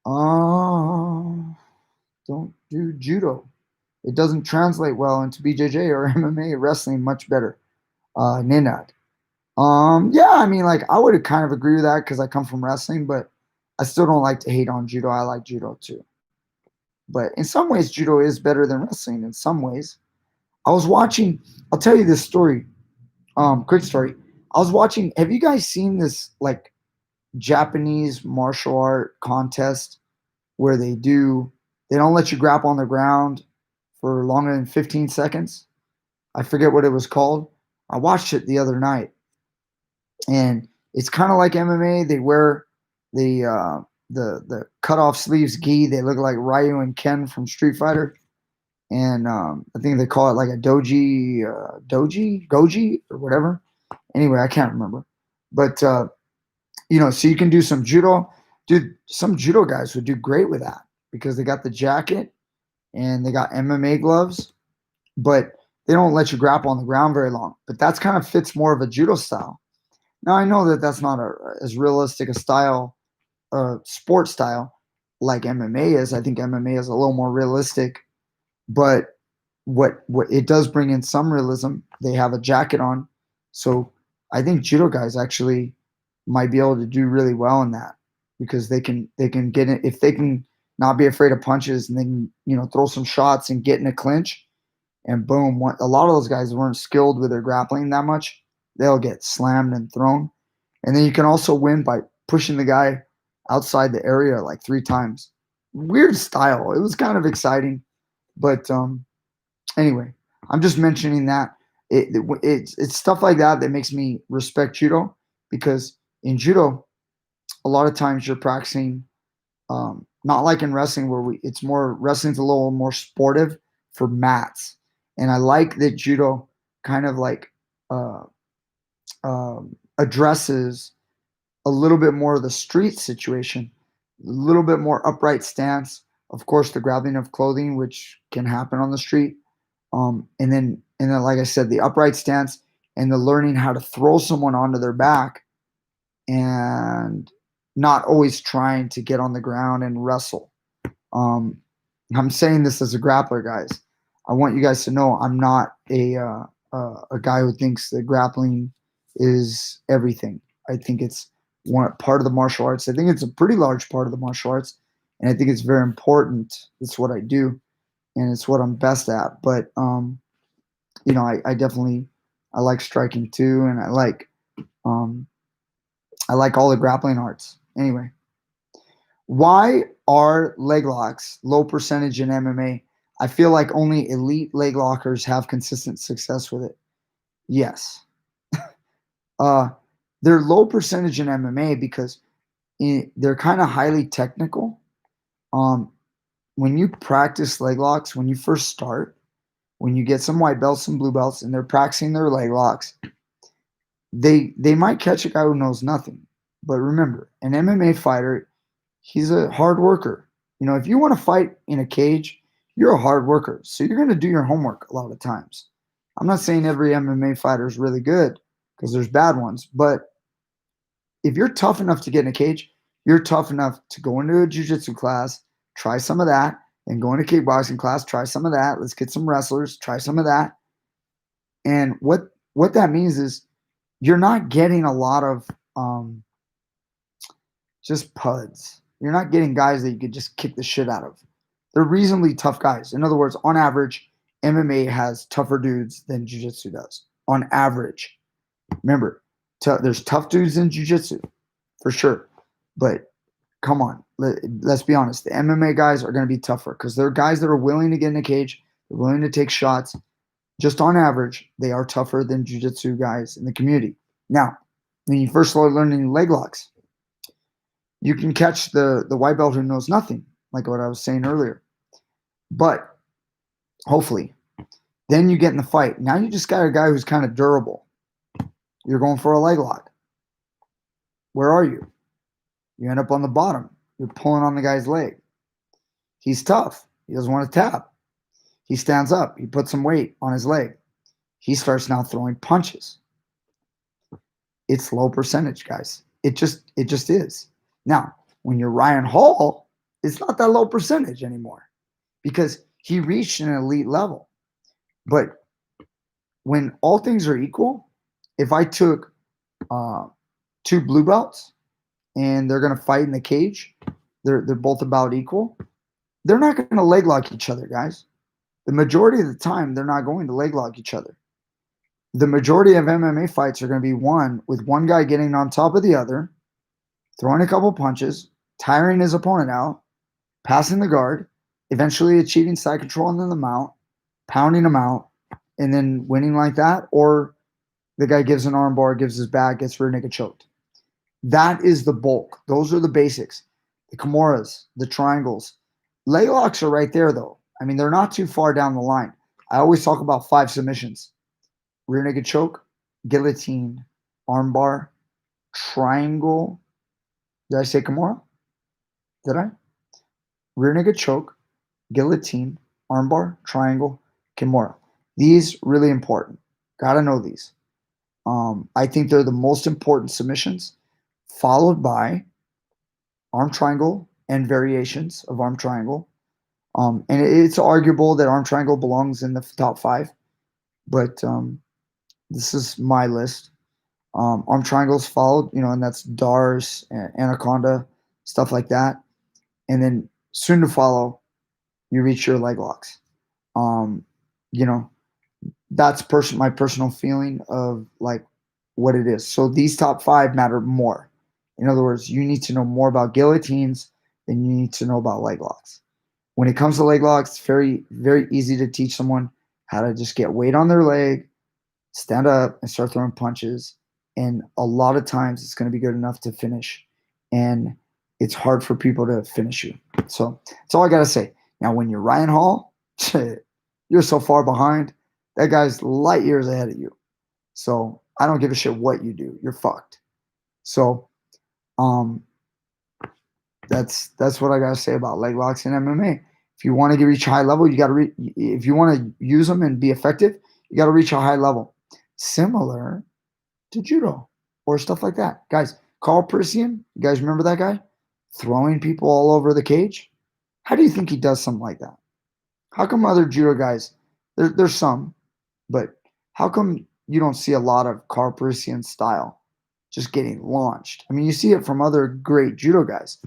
Don't do judo. It doesn't translate well into BJJ or MMA wrestling much better. Ninad. Yeah, I mean, like I would kind of agree with that because I come from wrestling, but I still don't like to hate on judo. I like judo too. But in some ways, judo is better than wrestling. In some ways, I was watching. I'll tell you this story. Quick story. I was watching. Have you guys seen this like Japanese martial art contest where they don't let you grapple on the ground for longer than 15 seconds? I forget what it was called. I watched it the other night, and it's kind of like MMA. They wear the cut off sleeves gi. They look like Ryu and Ken from Street Fighter, and I think they call it like a goji or whatever. Anyway, I can't remember, but so you can do some judo. Dude, some judo guys would do great with that because they got the jacket and they got MMA gloves, but they don't let you grapple on the ground very long. But that's kind of fits more of a judo style. Now I know that that's not as realistic a style, sport style like MMA is. I think MMA is a little more realistic, but what it does bring in some realism. They have a jacket on, so I think judo guys actually might be able to do really well in that because they can get it if they can not be afraid of punches and they can throw some shots and get in a clinch and boom. A lot of those guys weren't skilled with their grappling that much. They'll get slammed and thrown, and then you can also win by pushing the guy outside the area like 3 times. Weird style. It was kind of exciting, but anyway, I'm just mentioning that it's stuff like that that makes me respect judo because in judo, a lot of times you're practicing, not like in wrestling where it's more wrestling's a little more sportive for mats, and I like that judo kind of like uh, addresses a little bit more of the street situation, a little bit more upright stance. Of course, the grabbing of clothing, which can happen on the street, and then, like I said, the upright stance and the learning how to throw someone onto their back and not always trying to get on the ground and wrestle. Um, I'm saying this as a grappler, guys. I want you guys to know I'm not a guy who thinks that grappling is everything. I think it's one part of the martial arts. I think it's a pretty large part of the martial arts, and I think it's very important. It's what I do, and it's what I'm best at. But I definitely I like striking too, and um, I like all the grappling arts. Anyway, why are leg locks low percentage in MMA? I feel like only elite leg lockers have consistent success with it. Yes. Uh, they're low percentage in MMA because they're kind of highly technical. Um, when you practice leg locks, when you first start, when you get some white belts and blue belts and they're practicing their leg locks, they might catch a guy who knows nothing. But remember, an MMA fighter, he's a hard worker. If you want to fight in a cage, you're a hard worker. So you're going to do your homework a lot of times. I'm not saying every MMA fighter is really good because there's bad ones, but if you're tough enough to get in a cage, you're tough enough to go into a jiu-jitsu class, try some of that, and go into kickboxing class, try some of that. Let's get some wrestlers, try some of that. And what that means is you're not getting a lot of just puds. You're not getting guys that you could just kick the shit out of. They're reasonably tough guys. In other words, on average, MMA has tougher dudes than jiu-jitsu does. On average. Remember, there's tough dudes in jiu-jitsu, for sure. But come on, let's be honest. The MMA guys are going to be tougher because they're guys that are willing to get in a cage. They're willing to take shots. Just on average, they are tougher than jiu-jitsu guys in the community. Now, when you first start learning leg locks, you can catch the white belt who knows nothing, like what I was saying earlier. But hopefully, then you get in the fight. Now you just got a guy who's kind of durable. You're going for a leg lock. Where are you? You end up on the bottom. You're pulling on the guy's leg. He's tough. He doesn't want to tap. He stands up. He puts some weight on his leg. He starts now throwing punches. It's low percentage, guys. It just is. Now, when you're Ryan Hall, it's not that low percentage anymore because he reached an elite level. But when all things are equal, if I took 2 blue belts and they're going to fight in the cage, they're both about equal. They're not going to leg lock each other, guys. The majority of the time, they're not going to leg lock each other. The majority of MMA fights are going to be won with one guy getting on top of the other, throwing a couple punches, tiring his opponent out, passing the guard, eventually achieving side control and then the mount, pounding him out, and then winning like that. Or the guy gives an arm bar, gives his back, gets rear naked choked. That is the bulk. Those are the basics. The Kimuras, the triangles. Leg locks are right there, though. I mean, they're not too far down the line. I always talk about 5 submissions. Rear naked choke, guillotine, arm bar, triangle. Did I say Kimura? Did I? Rear naked choke, guillotine, armbar, triangle, kimura. These really important. Gotta know these. I think they're the most important submissions, followed by arm triangle and variations of arm triangle. And it's arguable that arm triangle belongs in the top 5, but this is my list. Arm triangles followed, and that's DARS, anaconda, stuff like that. And then soon to follow, you reach your leg locks. Um, you know, that's my personal feeling of like what it is. So these top 5 matter more. In other words, you need to know more about guillotines than you need to know about leg locks. When it comes to leg locks, it's very, very easy to teach someone how to just get weight on their leg, stand up, and start throwing punches. And a lot of times it's going to be good enough to finish. And it's hard for people to finish you. So that's all I got to say. Now, when you're Ryan Hall, you're so far behind. That guy's light years ahead of you. So I don't give a shit what you do. You're fucked. So that's what I got to say about leg locks in MMA. If you want to reach a high level, you got to if you want to use them and be effective, you got to reach a high level. Similar to judo or stuff like that. Guys, Carl Persian, you guys remember that guy? Throwing people all over the cage? How do you think he does something like that? How come other judo guys, there's some, but how come you don't see a lot of Carl Persian style just getting launched? I mean, you see it from other great judo guys.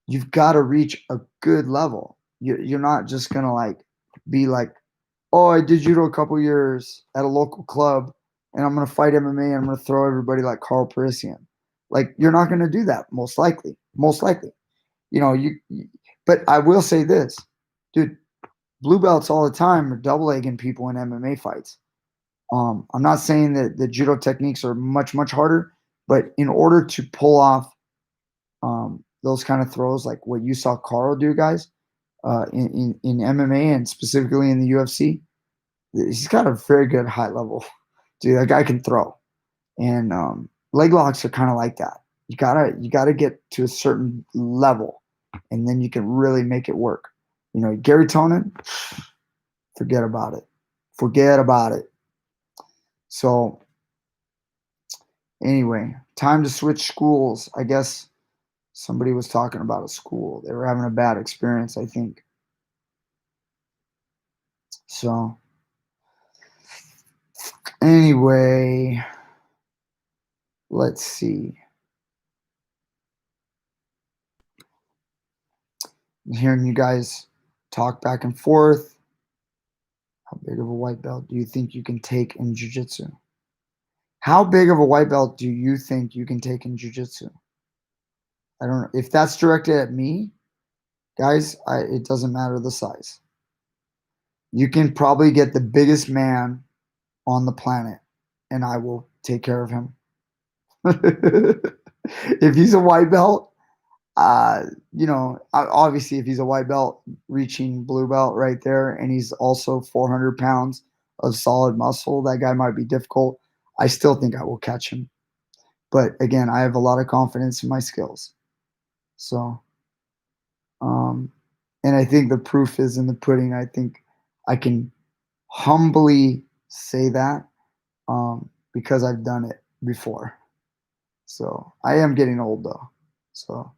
You've got to reach a good level. You're not just going to like be like, oh, I did judo a couple years at a local club and I'm going to fight MMA and I'm going to throw everybody like Carl Persian. Like, you're not going to do that, most likely. Most likely. But I will say this, dude, blue belts all the time are double legging people in MMA fights. I'm not saying that the judo techniques are much, much harder, but in order to pull off those kind of throws, like what you saw Carl do, guys, in MMA and specifically in the UFC, he's got a very good high level. Dude, that guy can throw. And leg locks are kind of like that. You gotta get to a certain level, and then you can really make it work. Gary Tonin, forget about it. Forget about it. So anyway, time to switch schools. I guess somebody was talking about a school. They were having a bad experience, I think. So anyway, let's see. I'm hearing you guys talk back and forth. How big of a white belt do you think you can take in jiu-jitsu? How big of a white belt do you think you can take in jiu-jitsu? I don't know. If that's directed at me, guys, it doesn't matter the size. You can probably get the biggest man on the planet, and I will take care of him. If he's a white belt, obviously if he's a white belt reaching blue belt right there, and he's also 400 pounds of solid muscle, that guy might be difficult. I still think I will catch him. But again, I have a lot of confidence in my skills. So, and I think the proof is in the pudding. I think I can humbly say that because I've done it before. So I am getting old though. So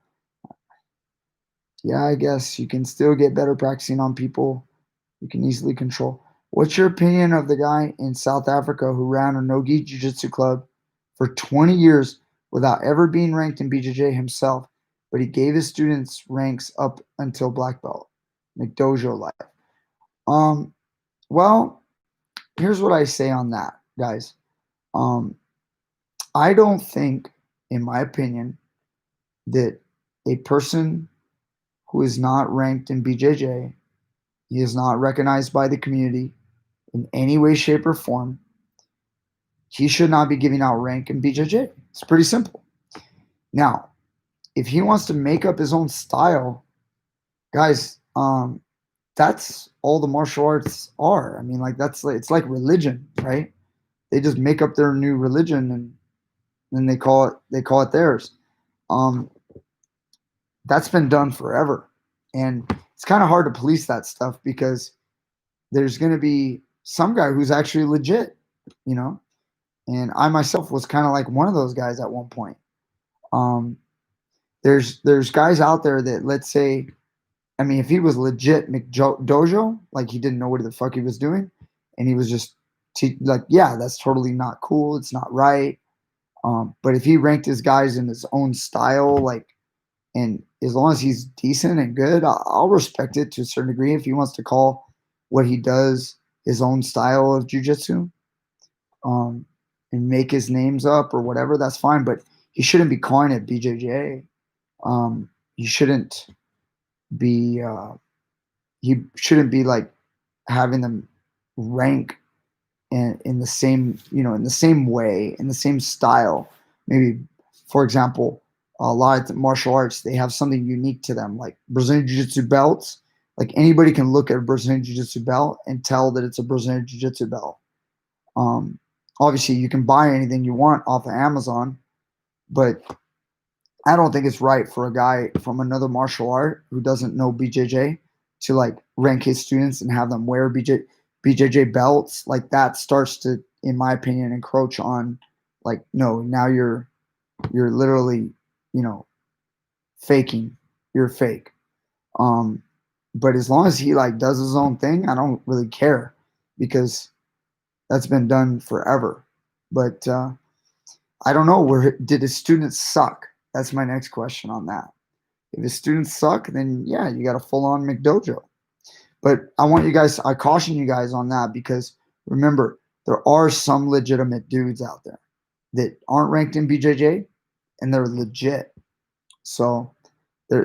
yeah, I guess you can still get better practicing on people you can easily control. What's your opinion of the guy in South Africa who ran a no-gi jiu-jitsu club for 20 years without ever being ranked in BJJ himself, but he gave his students ranks up until black belt, McDojo life? Well, here's what I say on that, guys. I don't think, in my opinion, that a person who is not ranked in BJJ, he is not recognized by the community in any way, shape, or form, he should not be giving out rank in BJJ. It's pretty simple. Now, if he wants to make up his own style, guys, that's all the martial arts are. I mean, like it's like religion, right? They just make up their new religion and then they call it theirs. That's been done forever, and it's kind of hard to police that stuff because there's going to be some guy who's actually legit, you know. And I myself was kind of like one of those guys at one point. Um, there's guys out there that, let's say, I mean, if he was legit McDojo, like he didn't know what the fuck he was doing, and he was just like, yeah, that's totally not cool. It's not right. But if he ranked his guys in his own style, like, and as long as he's decent and good, I'll respect it to a certain degree. If he wants to call what he does his own style of jujitsu, um, and make his names up or whatever, that's fine. But he shouldn't be calling it BJJ. He shouldn't be. He shouldn't be like having them rank in the same, in the same way, in the same style. Maybe, for example, a lot of martial arts, they have something unique to them, like Brazilian Jiu-Jitsu belts. Like anybody can look at a Brazilian Jiu-Jitsu belt and tell that it's a Brazilian Jiu-Jitsu belt. Um, Obviously, you can buy anything you want off of Amazon, but I don't think it's right for a guy from another martial art who doesn't know BJJ to like rank his students and have them wear BJJ belts. Like that starts to, in my opinion, encroach on, like, no, now you're literally, you know, faking. You're fake. Um, but as long as he like does his own thing, I don't really care because that's been done forever. But I don't know, where did his students suck? That's my next question on that. If his students suck, then yeah, you got a full on McDojo. But I caution you guys on that because remember, there are some legitimate dudes out there that aren't ranked in BJJ and they're legit. So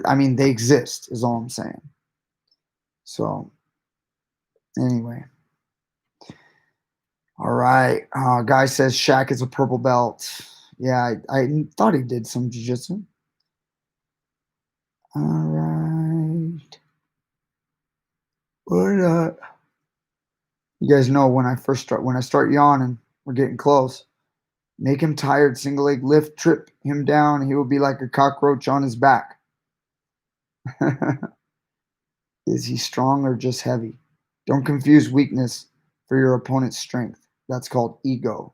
I mean, they exist, is all I'm saying. So anyway, all right. Guy says Shaq is a purple belt. Yeah, I thought he did some jiu-jitsu. All right. But you guys know when I start yawning, we're getting close. Make him tired, single leg lift, trip him down. He will be like a cockroach on his back. Is he strong or just heavy? Don't confuse weakness for your opponent's strength. That's called ego.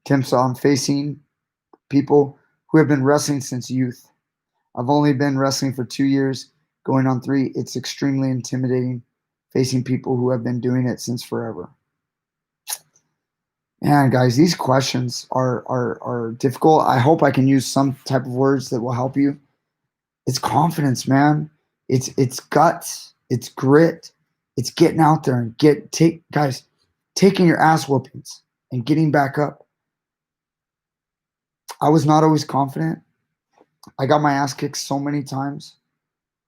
Tim saw I'm facing people who have been wrestling since youth. I've only been wrestling for 2 years, going on 3. It's extremely intimidating facing people who have been doing it since forever. Man, guys, these questions are difficult. I hope I can use some type of words that will help you. It's confidence, man. It's guts. It's grit. It's getting out there and taking your ass whoopings and getting back up. I was not always confident. I got my ass kicked so many times.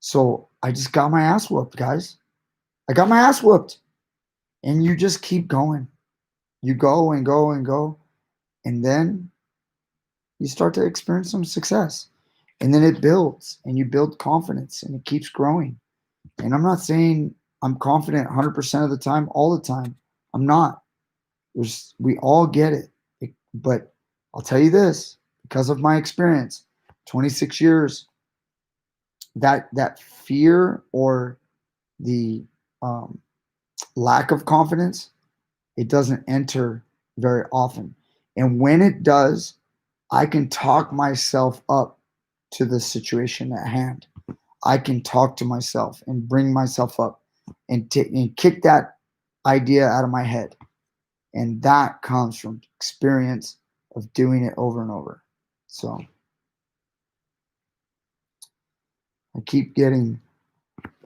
So I just got my ass whooped, guys. I got my ass whooped. And you just keep going. You go and go and go. And then you start to experience some success. And then it builds and you build confidence and it keeps growing. And I'm not saying I'm confident 100% of the time, all the time. I'm not. We all get it. But I'll tell you this, because of my experience, 26 years, that fear or the lack of confidence, it doesn't enter very often. And when it does, I can talk myself up to the situation at hand. I can talk to myself and bring myself up and kick that idea out of my head. And that comes from experience of doing it over and over. So I keep getting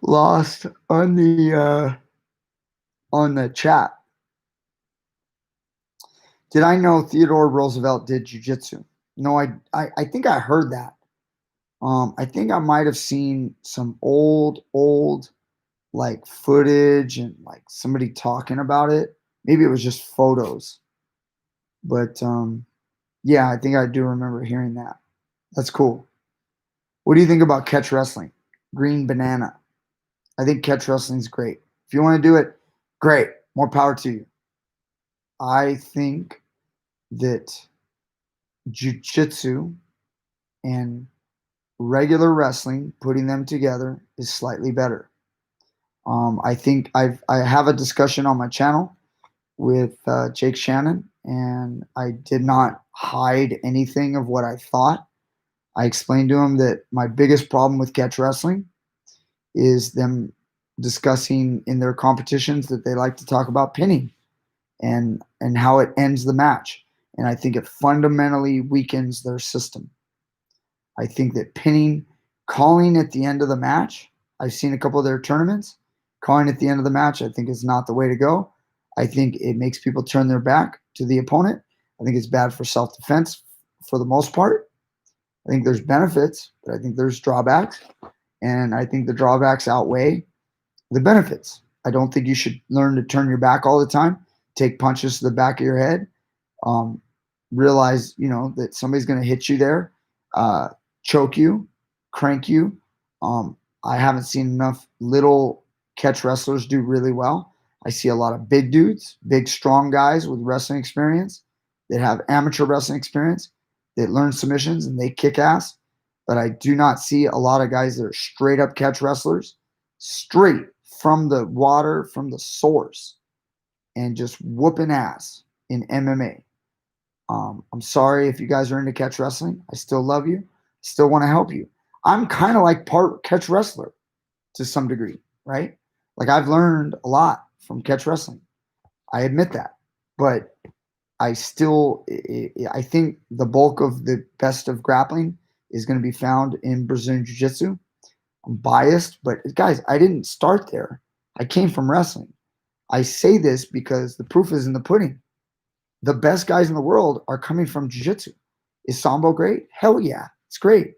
lost on the chat. Did I know Theodore Roosevelt did jiu-jitsu? No, I think I heard that. I think I might have seen some old like footage and like somebody talking about it. Maybe it was just photos. But yeah, I think I do remember hearing that. That's cool. What do you think about catch wrestling? Green banana. I think catch wrestling is great. If you want to do it, great. More power to you. I think that jiu-jitsu and regular wrestling, putting them together is slightly better. I think I have a discussion on my channel with Jake Shannon, and I did not hide anything of what I thought. I explained to him that my biggest problem with catch wrestling is them discussing in their competitions that they like to talk about pinning and how it ends the match. And I think it fundamentally weakens their system. I think that pinning, calling at the end of the match, I've seen a couple of their tournaments, calling at the end of the match, I think is not the way to go. I think it makes people turn their back to the opponent. I think it's bad for self-defense for the most part. I think there's benefits, but I think there's drawbacks. And I think the drawbacks outweigh the benefits. I don't think you should learn to turn your back all the time, take punches to the back of your head, um, realize, that somebody's going to hit you there, uh, choke you, crank you. Um, I haven't seen enough little catch wrestlers do really well. I see a lot of big dudes, big, strong guys with wrestling experience that have amateur wrestling experience that learn submissions and they kick ass. But I do not see a lot of guys that are straight up catch wrestlers, straight from the water, from the source, and just whooping ass in MMA. I'm sorry if you guys are into catch wrestling. I still love you. Still want to help you. I'm kind of like part catch wrestler to some degree, right? Like I've learned a lot from catch wrestling. I admit that. But I think the bulk of the best of grappling is going to be found in Brazilian Jiu-Jitsu. I'm biased, but guys, I didn't start there. I came from wrestling. I say this because the proof is in the pudding. The best guys in the world are coming from jiu-jitsu. Is Sambo great? Hell yeah, it's great.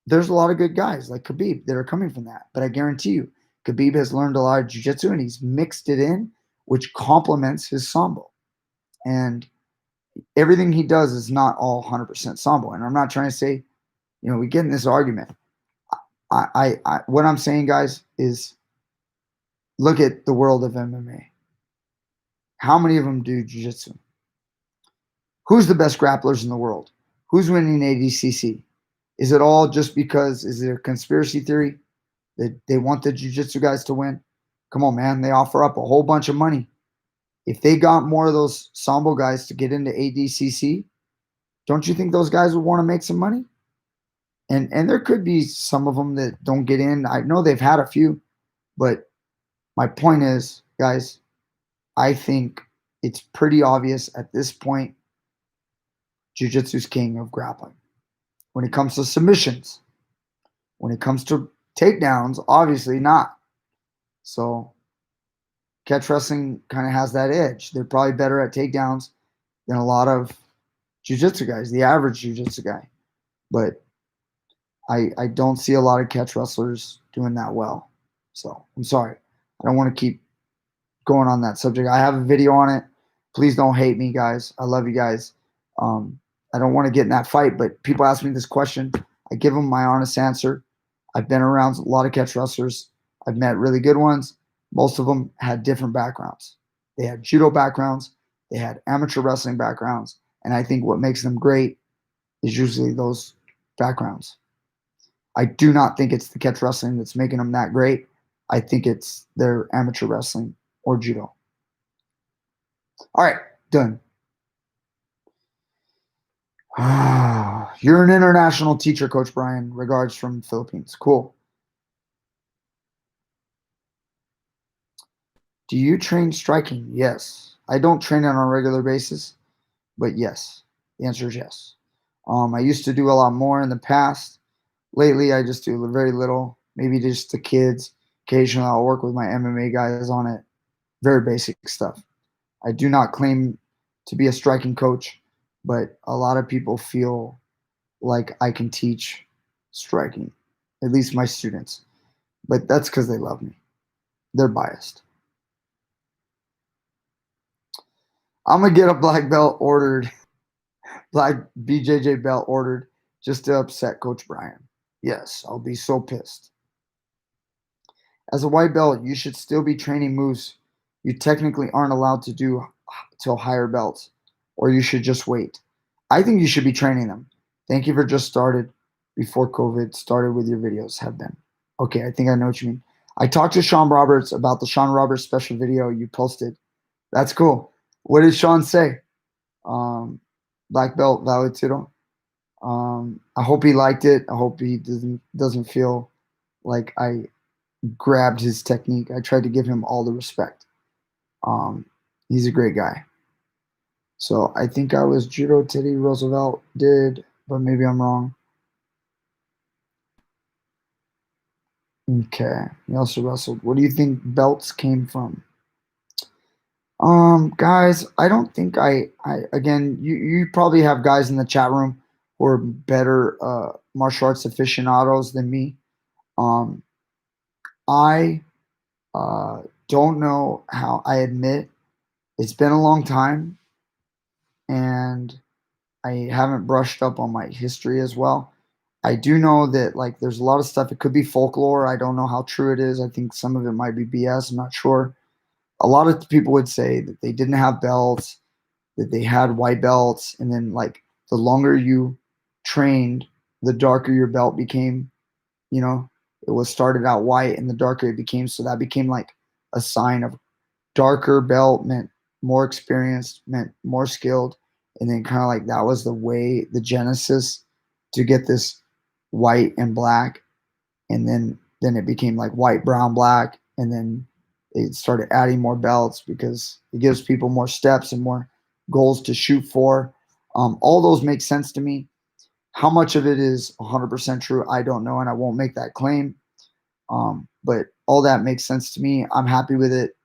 There's a lot of good guys like Khabib that are coming from that. But I guarantee you, Khabib has learned a lot of jiu-jitsu and he's mixed it in, which complements his Sambo. And everything he does is not all 100% Sambo. And I'm not trying to say, we get in this argument. What I'm saying, guys, is look at the world of MMA. How many of them do jiu-jitsu? Who's the best grapplers in the world? Who's winning ADCC? Is it all just because, is there a conspiracy theory that they want the jiu-jitsu guys to win? Come on, man. They offer up a whole bunch of money. If they got more of those Sambo guys to get into ADCC, don't you think those guys would want to make some money? And there could be some of them that don't get in. I know they've had a few, but my point is, guys, I think it's pretty obvious at this point, jiu-jitsu's king of grappling. When it comes to submissions, when it comes to takedowns, obviously not. So catch wrestling kind of has that edge. They're probably better at takedowns than a lot of jiu-jitsu guys, the average jiu-jitsu guy. But I don't see a lot of catch wrestlers doing that well. So I'm sorry. I don't want to keep going on that subject. I have a video on it. Please don't hate me, guys. I love you guys. I don't want to get in that fight, but people ask me this question. I give them my honest answer. I've been around a lot of catch wrestlers. I've met really good ones. Most of them had different backgrounds. They had judo backgrounds. They had amateur wrestling backgrounds. And I think what makes them great is usually those backgrounds. I do not think it's the catch wrestling that's making them that great. I think it's their amateur wrestling or judo. All right, done. You're an international teacher, Coach Brian. Regards from Philippines. Cool. Do you train striking? Yes. I don't train it on a regular basis, but yes. The answer is yes. I used to do a lot more in the past. Lately, I just do very little, maybe just the kids. Occasionally, I'll work with my MMA guys on it. Very basic stuff. I do not claim to be a striking coach, but a lot of people feel like I can teach striking, at least my students. But that's because they love me. They're biased. I'm going to get a black belt ordered, black BJJ belt ordered, just to upset Coach Brian. Yes, I'll be so pissed. As a white belt, you should still be training moves you technically aren't allowed to do till higher belts, or you should just wait. I think you should be training them. Thank you for just started before COVID started with your videos have been. Okay, I think I know what you mean. I talked to Sean Roberts about the Sean Roberts special video you posted. That's cool. What did Sean say? Black belt Valentino. I hope he liked it. I hope he doesn't feel like I grabbed his technique. I tried to give him all the respect. He's a great guy. So I think I was judo. Teddy Roosevelt did, but maybe I'm wrong. Okay. He also wrestled. What do you think belts came from? Guys, I don't think I again, you probably have guys in the chat room who are better martial arts aficionados than me. Um, I don't know how. I admit it's been a long time, and I haven't brushed up on my history as well. I do know that like there's a lot of stuff. It could be folklore. I don't know how true it is. I think some of it might be BS. I'm not sure. A lot of people would say that they didn't have belts, that they had white belts, and then like the longer you trained, the darker your belt became. You know, it was started out white, and the darker it became. So that became like a sign of darker belt meant more experienced, meant more skilled, and then kind of like that was the way, the genesis to get this white and black, and then it became like white, brown, black, and then they started adding more belts because it gives people more steps and more goals to shoot for. All those make sense to me. How much of it is 100% true, I don't know, and I won't make that claim. But all that makes sense to me. I'm happy with it.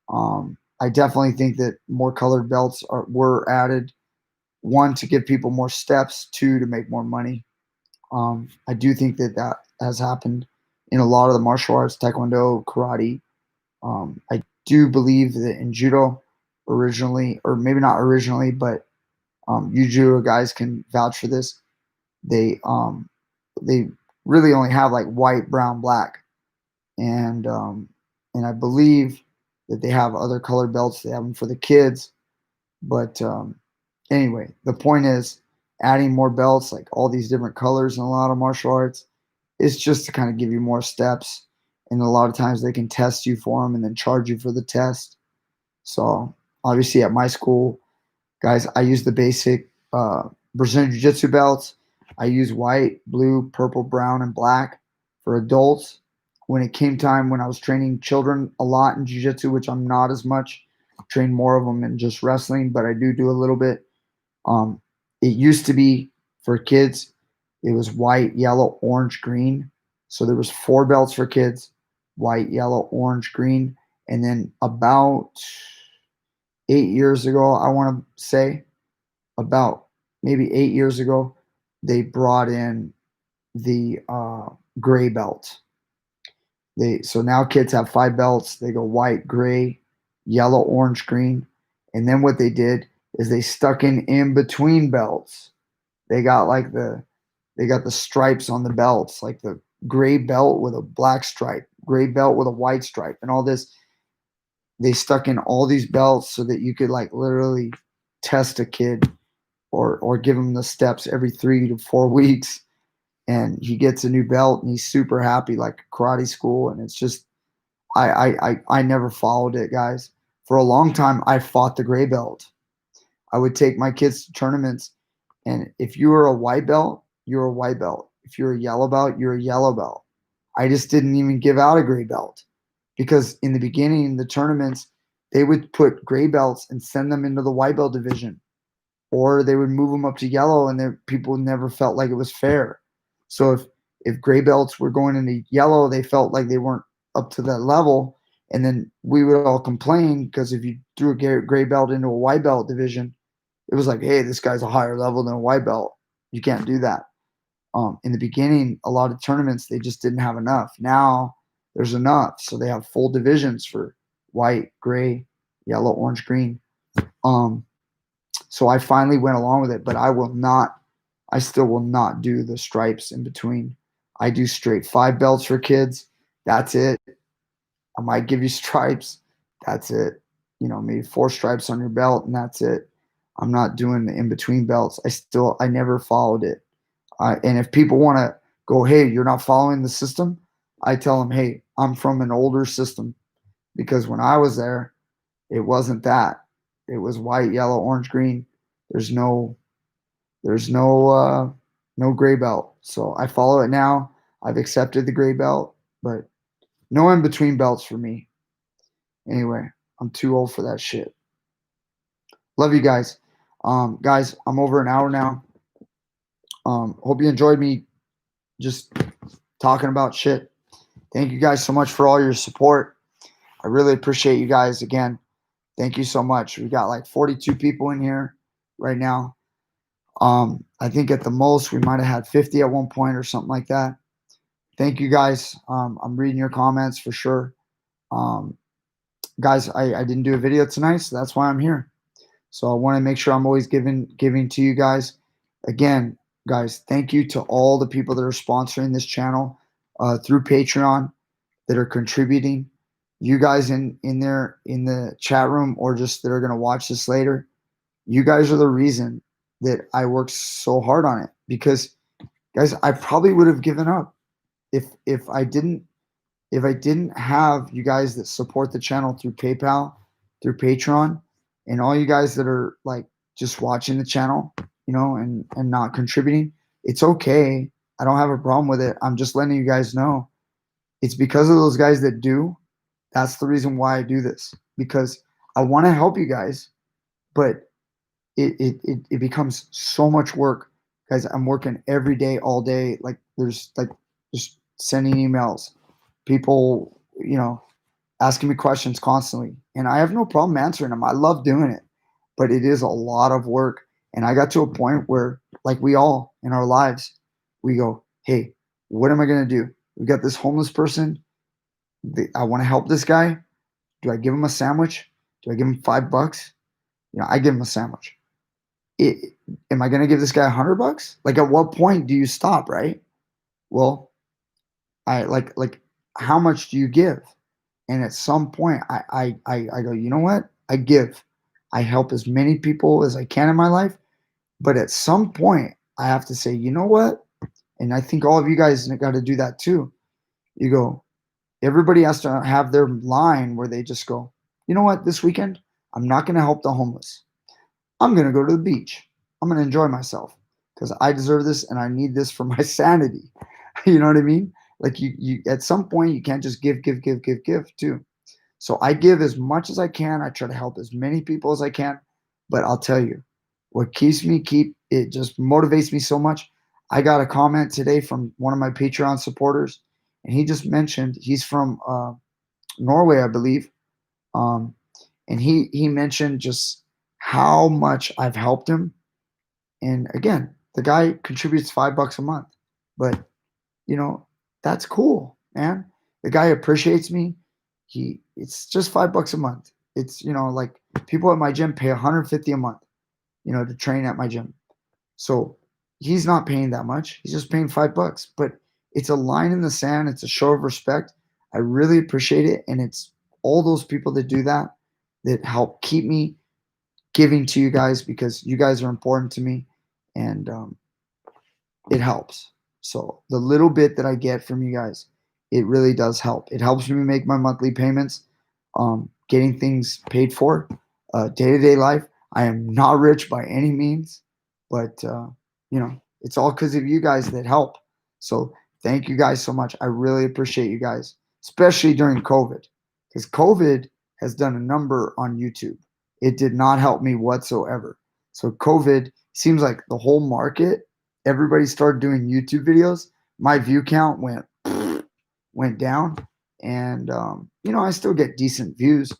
I definitely think that more colored belts were added. One, to give people more steps. Two, to make more money. I do think that that has happened in a lot of the martial arts, taekwondo, karate. I do believe that in judo, originally, or maybe not originally, but you judo guys can vouch for this. They really only have like white, brown, black, and I believe that they have other colored belts. They have them for the kids, but anyway, the point is adding more belts, like all these different colors in a lot of martial arts. It's just to kind of give you more steps, and a lot of times they can test you for them and then charge you for the test. So obviously at my school, guys, I use the basic Brazilian Jiu-Jitsu belts. I use white, blue, purple, brown, and black for adults. When it came time when I was training children a lot in Jiu-Jitsu, which I'm not as much, train more of them in just wrestling, but I do a little bit. It used to be for kids, it was white, yellow, orange, green. So there was 4 belts for kids, white, yellow, orange, green. And then about 8 years ago, I want to say, about maybe 8 years ago, they brought in the gray belt. So now kids have 5 belts. They go white, gray, yellow, orange, green. And then what they did is they stuck in between belts. They got like they got the stripes on the belts, like the gray belt with a black stripe, gray belt with a white stripe, and all this. They stuck in all these belts so that you could like literally test a kid or give him the steps every 3 to 4 weeks, and he gets a new belt and he's super happy, like karate school. And it's just I never followed it, guys. For a long time I fought the gray belt. I would take my kids to tournaments, and if you were a white belt, you're a white belt. If you're a yellow belt, you're a yellow belt. I just didn't even give out a gray belt, because in the beginning, the tournaments, they would put gray belts and send them into the white belt division, or they would move them up to yellow, and people never felt like it was fair. So if gray belts were going into yellow, they felt like they weren't up to that level, and then we would all complain because if you threw a gray belt into a white belt division, it was like, hey, this guy's a higher level than a white belt. You can't do that. In the beginning, a lot of tournaments, they just didn't have enough. Now there's enough. So they have full divisions for white, gray, yellow, orange, green. So I finally went along with it, but I still will not do the stripes in between. I do straight 5 belts for kids. That's it. I might give you stripes. That's it. Maybe 4 stripes on your belt, and that's it. I'm not doing the in-between belts. I never followed it. And if people want to go, hey, you're not following the system, I tell them, hey, I'm from an older system because when I was there, it wasn't that. It was white, yellow, orange, green. There's no there's no gray belt. So I follow it now. I've accepted the gray belt, but no in between belts for me. Anyway, I'm too old for that shit. Love you guys. Guys, I'm over an hour now. Hope you enjoyed me just talking about shit. Thank you guys so much for all your support. I really appreciate you guys again. Thank you so much. We got like 42 people in here right now. I think at the most we might have had 50 at one point or something like that. Thank you guys. I'm reading your comments for sure. Guys, I didn't do a video tonight, so that's why I'm here. So I want to make sure I'm always giving to you guys. Again, guys, thank you to all the people that are sponsoring this channel through Patreon, that are contributing. You guys in there in the chat room, or just that are going to watch this later. You guys are the reason that I worked so hard on it, because guys, I probably would have given up if I didn't have you guys that support the channel through PayPal, through Patreon, and all you guys that are like just watching the channel, and not contributing. It's okay. I don't have a problem with it. I'm just letting you guys know it's because of those guys that do. That's the reason why I do this, because I want to help you guys, but it becomes so much work, guys. I'm working every day, all day. Like there's like just sending emails, people, asking me questions constantly, and I have no problem answering them. I love doing it, but it is a lot of work. And I got to a point where, like we all in our lives, we go, hey, what am I going to do? We got this homeless person. I want to help this guy. Do I give him a sandwich? Do I give him $5? I give him a sandwich. Am I going to give this guy $100? Like, at what point do you stop, right? Well, I like how much do you give? And at some point, I go, you know what? I give. I help as many people as I can in my life. But at some point, I have to say, you know what? And I think all of you guys got to do that too. You go, everybody has to have their line where they just go, you know what? This weekend, I'm not going to help the homeless. I'm going to go to the beach. I'm going to enjoy myself because I deserve this and I need this for my sanity. You know what I mean? Like you at some point, you can't just give too. So I give as much as I can. I try to help as many people as I can. But I'll tell you, what it just motivates me so much. I got a comment today from one of my Patreon supporters, and he just mentioned he's from Norway, I believe. And he mentioned just how much I've helped him. And again, the guy contributes $5 a month, but that's cool, man. The guy appreciates me. It's just $5 a month. It's, like people at my gym pay $150 a month, to train at my gym. So he's not paying that much. He's just paying $5, but it's a line in the sand. It's a show of respect. I really appreciate it. And it's all those people that do that help keep me giving to you guys, because you guys are important to me, and it helps. So the little bit that I get from you guys, it really does help. It helps me make my monthly payments, getting things paid for, day-to-day life. I am not rich by any means, but it's all because of you guys that help. So thank you guys so much. I really appreciate you guys, especially during COVID, because COVID has done a number on YouTube. It did not help me whatsoever. So COVID seems like the whole market, everybody started doing YouTube videos. My view count went down, and I still get decent views,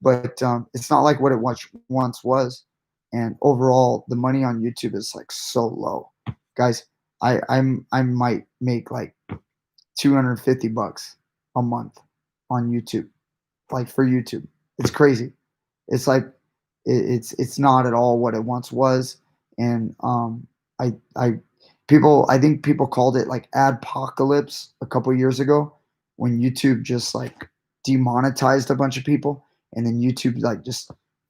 but it's not like what it once was. And overall, the money on YouTube is like so low, guys. I might make like $250 a month on YouTube, like for YouTube. It's crazy. It's like it's not at all what it once was. And I think people called it like adpocalypse a couple years ago, when YouTube just like demonetized a bunch of people, and then YouTube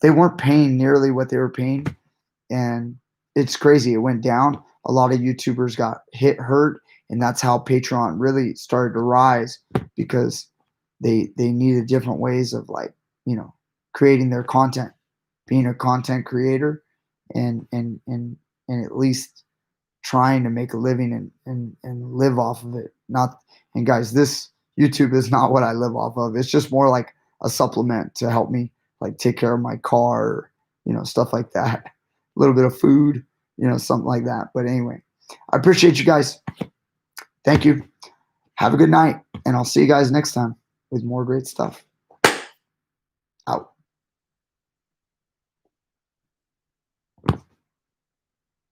they weren't paying nearly what they were paying, and it's crazy. It went down. A lot of YouTubers got hurt, and that's how Patreon really started to rise, because they needed different ways of, like, creating their content, being a content creator, and at least trying to make a living and live off of it. Not And guys, this YouTube is not what I live off of. It's just more like a supplement to help me, like, take care of my car, stuff like that. A little bit of food, something like that. But anyway, I appreciate you guys. Thank you. Have a good night, and I'll see you guys next time with more great stuff.